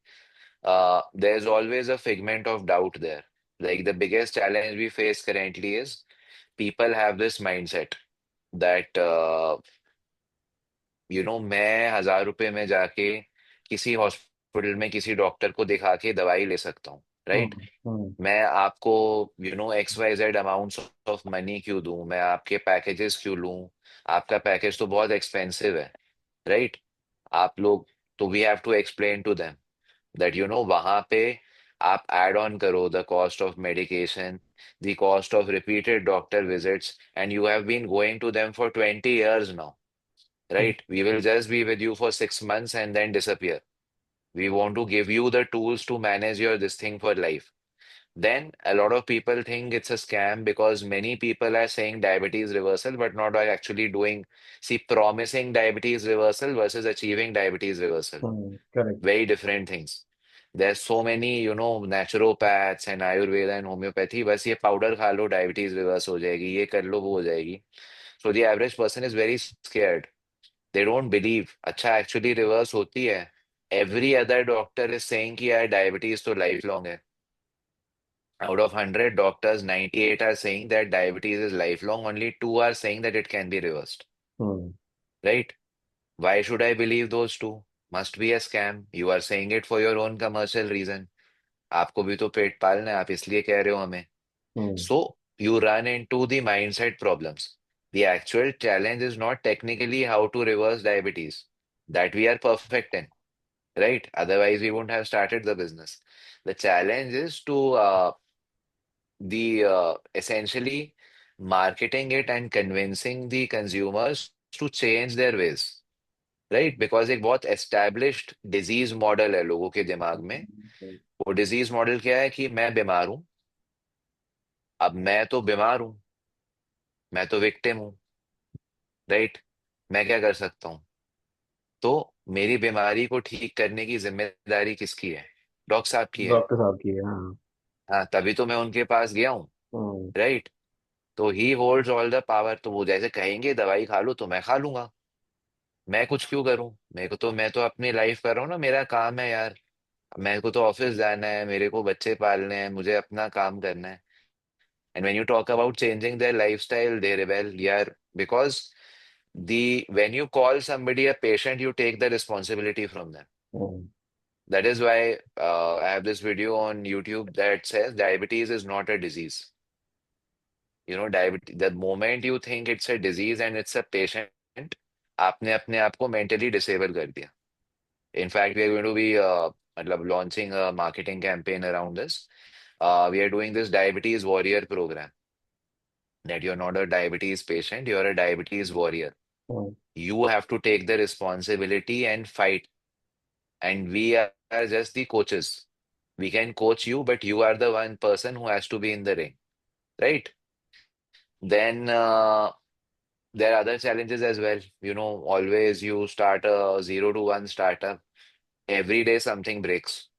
there's always a figment of doubt there. Like the biggest challenge we face currently is people have this mindset that मैं 1,000 रुपए में जाके किसी hospital में किसी doctor को दिखा के दवाई ले सकता हूँ, राइट? हम्म. हम्म. मैं आपको XYZ अमाउंट्स ऑफ मनी क्यों दूं, मैं आपके पैकेजेस क्यों लूं? आपका पैकेज तो बहुत एक्सपेंसिव है, राइट? आप लोग, तो we have to explain to them that वहां पे आप एड ऑन करो the cost of medication, the cost of repeated doctor visits, and you have been going to them for 20 years now, right? We will just be with you for 6 months and then disappear. We want to give you the tools to manage your this thing for life. Then a lot of people think it's a scam because many people are saying diabetes reversal, but not are actually doing. See, promising diabetes reversal versus achieving diabetes reversal. Correct. Very different things. There's so many, naturopaths and Ayurveda and homeopathy. बस ये powder खा लो diabetes reverse हो जाएगी, ये कर लो वो हो जाएगी. So the average person is very scared. They don't believe. अच्छा actually reverse होती है. Every other doctor is saying कि यार diabetes तो lifelong है. Out of 100 doctors, 98 are saying that diabetes is lifelong. Only two are saying that it can be reversed. Hmm. Right? Why should I believe those two? Must be a scam. You are saying it for your own commercial reason. आपको भी तो पेट पालना है, आप इसलिए कह रहे हो हमें. हम्म. So you run into the mindset problems. The actual challenge is not technically how to reverse diabetes. That we are perfect in, right? Otherwise, we wouldn't have started the business. The challenge is to the essentially marketing it and convincing the consumers to change their ways, right? Because एक बहुत established disease model है लोगों के दिमाग में. वो disease model क्या है कि मैं बीमार हूं, अब मैं तो बीमार हूं, मैं तो विक्टिम हूँ, राइट? मैं क्या कर सकता हूँ? तो मेरी बीमारी को ठीक करने की जिम्मेदारी किसकी है? डॉक्टर साहब की है। डॉक्टर साहब की है, हाँ। हाँ, तभी तो मैं उनके पास गया हूँ, हम्म। राइट? तो ही होल्ड्स ऑल द पावर। तो वो जैसे कहेंगे दवाई खा लो तो मैं खा लूंगा। मैं कुछ क्यों करूं? मेरे को तो, मैं तो अपनी लाइफ कर रहा हूँ ना, मेरा काम है यार। मेरे को तो ऑफिस जाना है, मेरे को बच्चे पालने हैं, मुझे अपना काम करना है। And when you talk about changing their lifestyle, they rebel यार, because the when you call somebody a patient, you take the responsibility from them. Hmm. That is why I have this video on YouTube that says diabetes is not a disease. Diabetes, the moment you think it's a disease and it's a patient, आपने अपने आप को mentally disable कर दिया. In fact, we are going to be मतलब launching a marketing campaign around this. We are doing this diabetes warrior program. That you're not a diabetes patient, you're a diabetes warrior. Hmm. You have to take the responsibility and fight. And we are just the coaches. We can coach you, but you are the one person who has to be in the ring, right? Then there are other challenges as well. Always you start a 0 to 1 startup. Every day something breaks.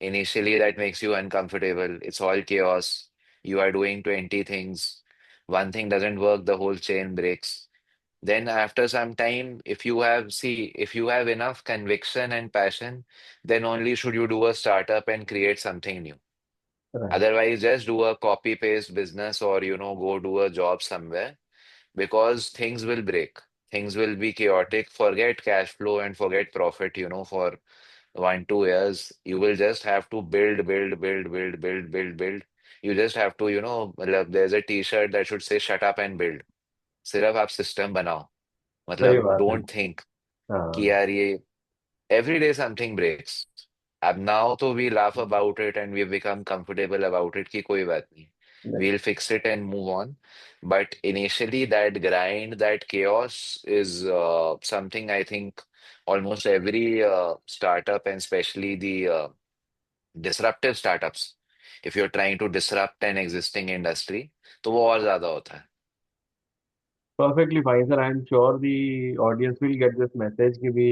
Initially, that makes you uncomfortable. It's all chaos. You are doing 20 things. One thing doesn't work, the whole chain breaks. Then after some time, if you have enough conviction and passion, then only should you do a startup and create something new. Right. Otherwise, just do a copy paste business, or go do a job somewhere, because things will break. Things will be chaotic. Forget cash flow and forget profit, for 1, 2 years. You will just have to build, build, build, build, build, build, build. You just have to, मतलब there's a t-shirt that should say shut up and build. सिर्फ आप system बनाओ, सही मतलब बात है। Don't think कि हाँ। यार ये every day something breaks. अब now तो we laugh about it and we become comfortable about it कि कोई बात नहीं, नहीं। we'll fix it and move on. But initially that grind, that chaos is something I think almost every startup, and especially the disruptive startups, if you're trying to disrupt an existing industry, तो वो और ज्यादा होता है. Perfectly fine, sir. I am sure the audience will get this message कि भी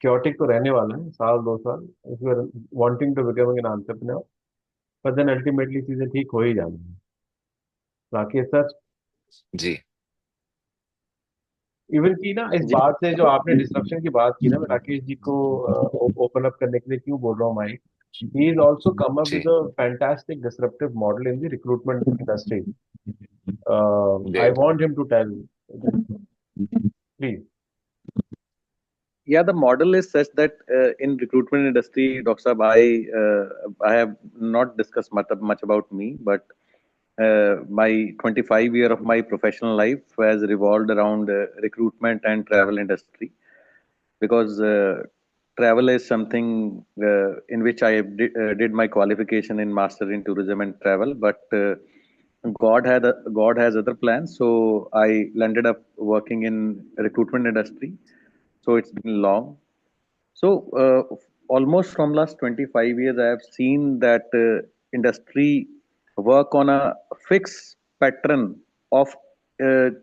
chaotic तो रहने वाला है 1 2 साल, if you are wanting to become an entrepreneur, but then ultimately चीजें ठीक हो ही जानी है। राकेश सर, जी. इवन की ना इस जी बात से जो आपने डिस्ट्रप्शन की बात की ना, मैं राकेश जी को ओपन अप करने के लिए क्यों बोल रहा हूँ Mike, he is also come up with जी. a fantastic disruptive model in the recruitment industry. I Great. want him to tell, please. Yeah, the model is such that in recruitment industry, Dr. Saab, I have not discussed much about me, but my 25 year of my professional life has revolved around recruitment and travel industry, because travel is something in which did my qualification in master in tourism and travel, but God has other plans, so I landed up working in recruitment industry. So it's been long. So almost from last 25 years, I have seen that industry work on a fixed pattern of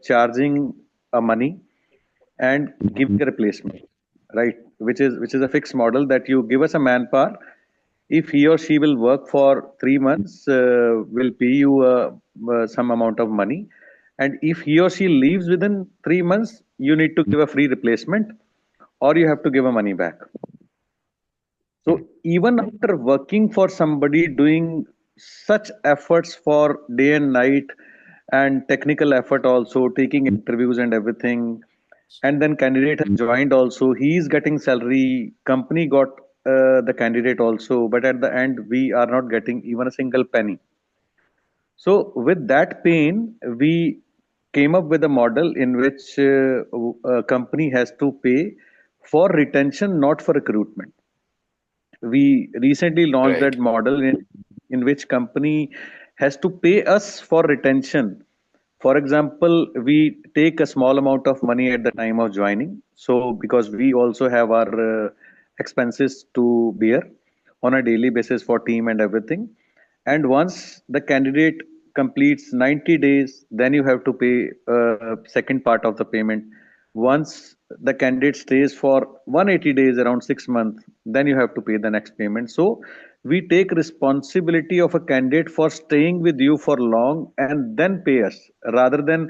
charging a money and giving a replacement, right? Which is a fixed model that you give us a manpower. If he or she will work for 3 months, will pay you some amount of money, and if he or she leaves within 3 months, you need to give a free replacement, or you have to give a money back. Hmm. So even after working for somebody, doing such efforts for day and night and technical effort also, taking interviews and everything, and then candidate has joined also, he is getting salary, company got the candidate also, but at the end we are not getting even a single penny. So with that pain, we came up with a model in which a company has to pay for retention, not for recruitment. We recently launched Right. that model in which company has to pay us for retention. For example, we take a small amount of money at the time of joining, so because we also have our expenses to bear on a daily basis for team and everything. And once the candidate completes 90 days, then you have to pay second part of the payment. Once the candidate stays for 180 days, around 6 months, then you have to pay the next payment. So we take responsibility of a candidate for staying with you for long and then pay us, rather than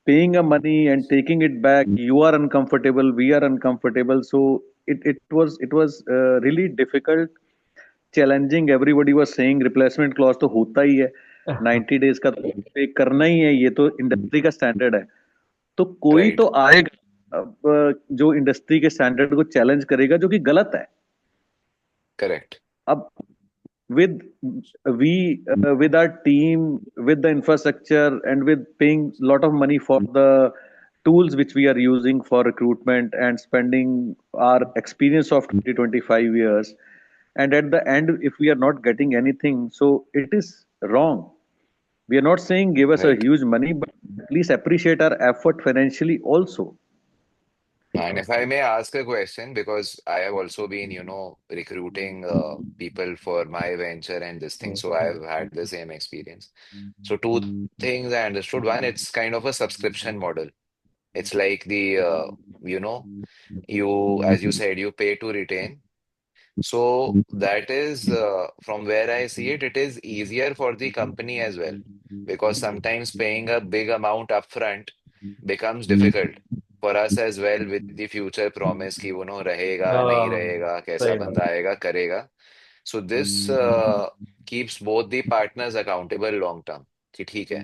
paying a money and taking it back. You are uncomfortable, we are uncomfortable. So it was really difficult, challenging. Everybody was saying replacement clause तो होता ही है, 90 days का तो पे करना ही है, ये तो इंडस्ट्री का स्टैंडर्ड है. तो कोई Right. तो आएगा जो इंडस्ट्री के स्टैंडर्ड को चैलेंज करेगा, जो कि गलत है. Correct. अब with we with our team, with the infrastructure, and with paying lot of money for the tools which we are using for recruitment, and spending our experience of 20-25 years, and at the end if we are not getting anything, so it is wrong. We are not saying give us a Right. huge money, but at least appreciate our effort financially also. And if I may ask a question, because I have also been, recruiting people for my venture and this thing, so I've had the same experience. So two things I understood. One, it's kind of a subscription model. It's like you know, as you said, you pay to retain. So that is, from where I see it, it is easier for the company as well, because sometimes paying a big amount upfront becomes difficult for us as well, with the future promise कि रहेगा नहीं हाँ, रहेगा, कैसा सही बात बंदा है. आएगा करेगा. So this keeps both the partners accountable long term. कि ठीक है,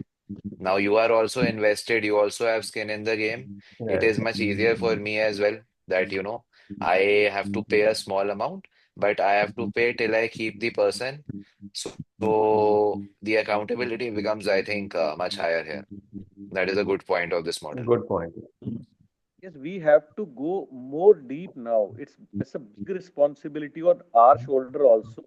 now you are also invested, you also have skin in the game. It is Yes, much easier for me as well, that I have to pay a small amount, but I have to pay till I keep the person. So the accountability becomes, I think, much higher here. That is a good point of this model. good point. Yes, we have to go more deep now. It's a big responsibility on our shoulder also.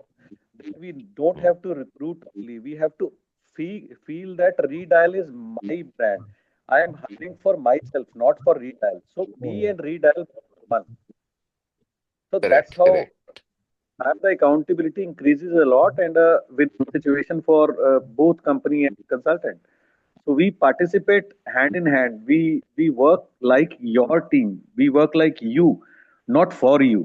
That we don't Mm. have to recruit only. We have to feel that Redial is my brand. I am hiring for myself, not for Redial. So me Hmm. and Redial one. So that's Correct, how correct, and the accountability increases a lot, and with situation for both company and consultant. So we participate hand in hand. We work like your team. We work like you, not for you.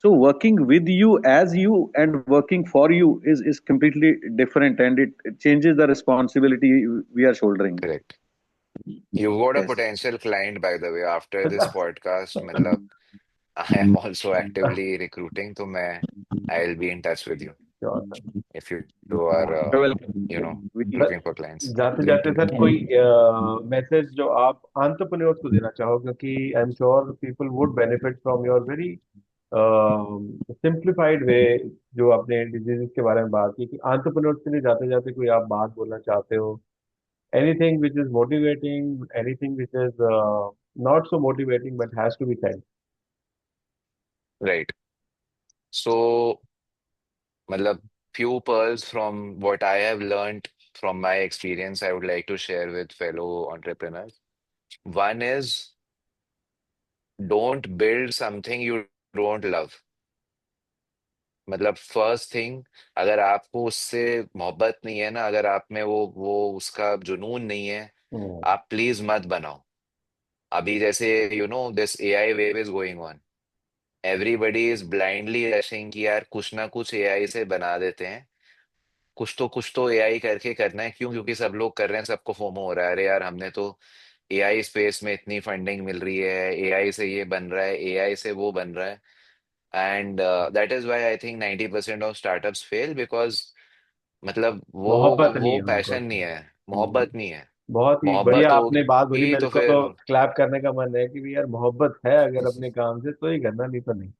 So working with you as you and working for you is completely different, and it changes the responsibility we are shouldering. correct. You've got a Yes. potential client, by the way, after this podcast. मतलब, I am also actively recruiting, so I'll be in touch with you Sure, sir. if you are, You're welcome. We sir, looking for clients. जाते Great. जाते sir कोई message जो आप entrepreneurs को देना चाहो, क्योंकि I am sure people would benefit from your very simplified वे, जो आपने डिजीज के बारे में बात की, कि एंटरप्रेन्योर्स के लिए जाते जाते कोई आप बात बोलना चाहते हो, anything which is motivating, anything which is not so motivating but has to be said. Right. So, मतलब, few pearls from what I have learned from my experience, I would like to share with fellow entrepreneurs. One is, don't build something you don't love. मतलब first thing, अगर आपको उससे मोहब्बत नहीं है ना, अगर आप में वो उसका जुनून नहीं है, आप प्लीज मत बनाओ. अभी जैसे this AI wave is going on. Everybody is blindly rushing कि यार कुछ ना कुछ एआई से बना देते हैं. कुछ तो एआई करके करना है. क्यों? क्योंकि सब लोग कर रहे हैं, सबको फोमो हो रहा है. अरे यार, हमने तो एआई स्पेस में इतनी फंडिंग मिल रही है, एआई से ये बन रहा है, एआई से वो बन रहा है. And that is why I think 90% of startups fail, because मतलब वो मोहब्बत नहीं वो है उनको. पैशन नहीं है, मोहब्बत नहीं है. बहुत ही बढ़िया मोहब्बत आपने बात बोली. होगी मेरे तो को तो फिर क्लैप करने का मन है कि भी यार, मोहब्बत है अगर अपने काम से तो ही करना, नहीं तो नहीं.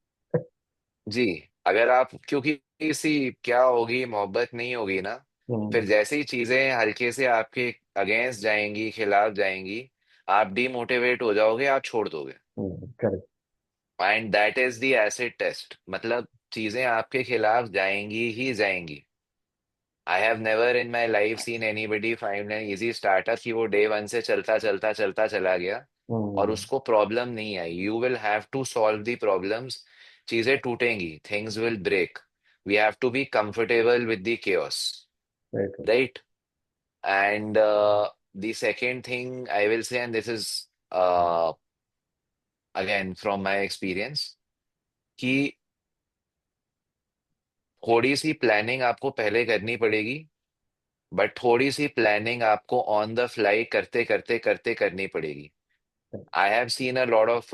जी, अगर आप, क्योंकि इसी क्या होगी, मोहब्बत नहीं होगी ना, फिर हम्म. जैसे ही चीजें हल्के से आपके अगेंस्ट जाएंगी, खिलाफ जाएंगी, आप डीमोटिवेट हो जाओगे, आप छोड़ दोगे. Correct. And that is the acid test. मतलब चीजें आपके खिलाफ जाएंगी ही जाएंगी. I have never in my life seen anybody find an easy startup कि वो डे वन से चलता चलता चलता चला गया और हम्म. उसको प्रॉब्लम नहीं आई. You will have to solve the problems. चीजें टूटेंगी, things will break. We have to be comfortable with the chaos. Right. Right. And the second thing I will say, and this is again from my experience, कि थोड़ी सी planning आपको पहले करनी पड़ेगी, but थोड़ी सी planning आपको ऑन द फ्लाई करते करते करते करनी पड़ेगी. I have seen a lot of,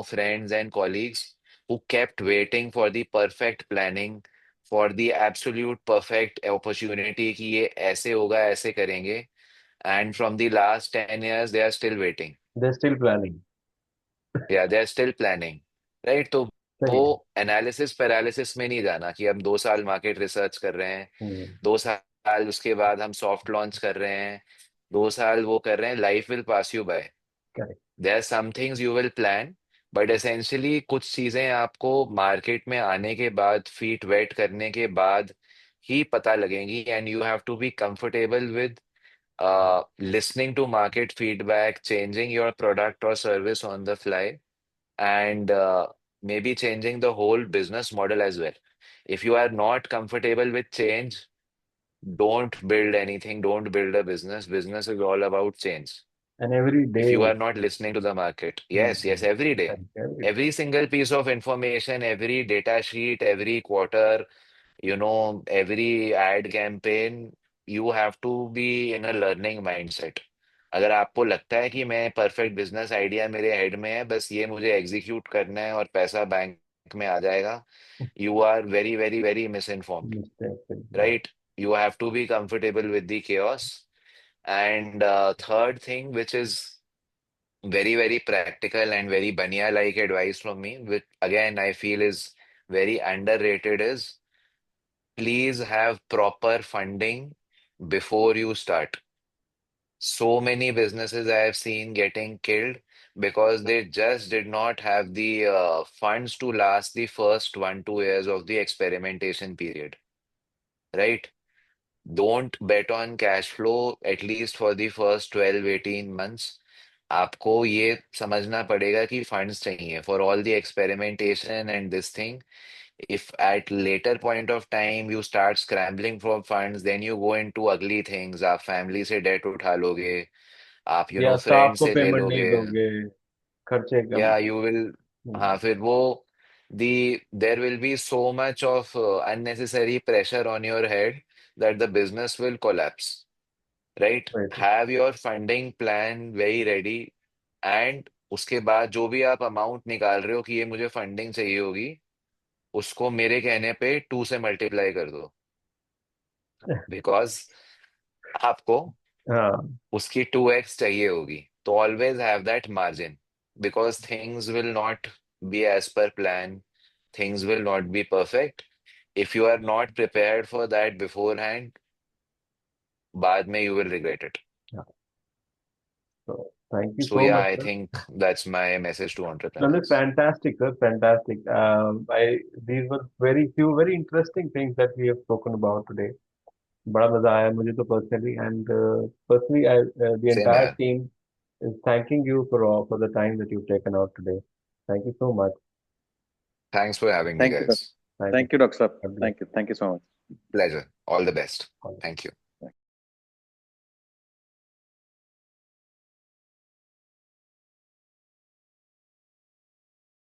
friends and colleagues who kept waiting for the perfect planning, for the absolute perfect opportunity कि ये ऐसे होगा, ऐसे करेंगे. And from the last 10 years, they are still waiting. They're still planning. Yeah, they are still planning. Right? तो वो सही है. एनालिसिस पैरालिसिस में नहीं जाना कि हम 2 साल मार्केट रिसर्च कर रहे हैं, हम्म. 2 साल उसके बाद हम सॉफ्ट लॉन्च कर रहे हैं, 2 साल वो कर रहे हैं. Life will pass you by. Correct. There are some things you will plan, but essentially कुछ चीजें आपको मार्केट में आने के बाद, फीट वेट करने के बाद ही पता लगेंगी. And you have to be comfortable with listening to market feedback, changing your product or service on the fly, and maybe changing the whole business model as well. If you are not comfortable with change, don't build anything, don't build a business. Business is all about change. And every If you day. are not listening to the market, yes, yes, Mhm. every day, Correct. Every day. every single piece of information, every data sheet, every quarter, every ad campaign, you have to be in a learning mindset. अगर आपको लगता है कि मैं perfect business idea मेरे head में है, बस ये मुझे एग्जीक्यूट करना है और पैसा बैंक में आ जाएगा, you are very very very misinformed. Mistakes. Right? You have to be comfortable with the chaos. And third thing, which is very, very practical and very banya like advice from me, which again I feel is very underrated, is please have proper funding before you start. So many businesses I have seen getting killed because they just did not have the funds to last the first 1, 2 years of the experimentation period. Right? Don't bet on cash flow at least for the first 12, 18 months. आपको ये समझना पड़ेगा कि funds चाहिए for all the experimentation and this thing. If at later point of time you start scrambling for funds, then you go into ugly things. आप family से date उठा लोगे, आप या स्टाफ फ्रेंड को से ले पेमेंट नहीं लोगे, दोगे. खर्चे कम. या यू विल, हाँ, हम्म. फिर वो the there will be so much of unnecessary pressure on your head that the business will collapse. Right? Right. Have your funding plan very ready, and उसके बाद जो भी आप अमाउंट निकाल रहे हो कि ये मुझे फंडिंग चाहिए होगी, उसको मेरे कहने पे 2 से मल्टीप्लाई कर दो. बिकॉज आपको हाँ. उसकी 2x चाहिए होगी. तो always have that margin, because things will not be as per plan, things will not be perfect. If you are not prepared for that beforehand, बाद में यू विल रिग्रेट इट. हाँ. So thank you so so या much, I sir. Think that's my message to No, no, entrepreneurs. fantastic, sir. Fantastic. I These were very interesting things that we have spoken about today. बड़ा मजा आया मुझे तो personally, and personally, the same entire यार. team is thanking you for the time that you've taken out today. Thank you so much. Thanks for having me Thank you, guys. Thank you. thank you, Dr. Sir. God bless. Thank you so much. Pleasure. All the best. All Thank you.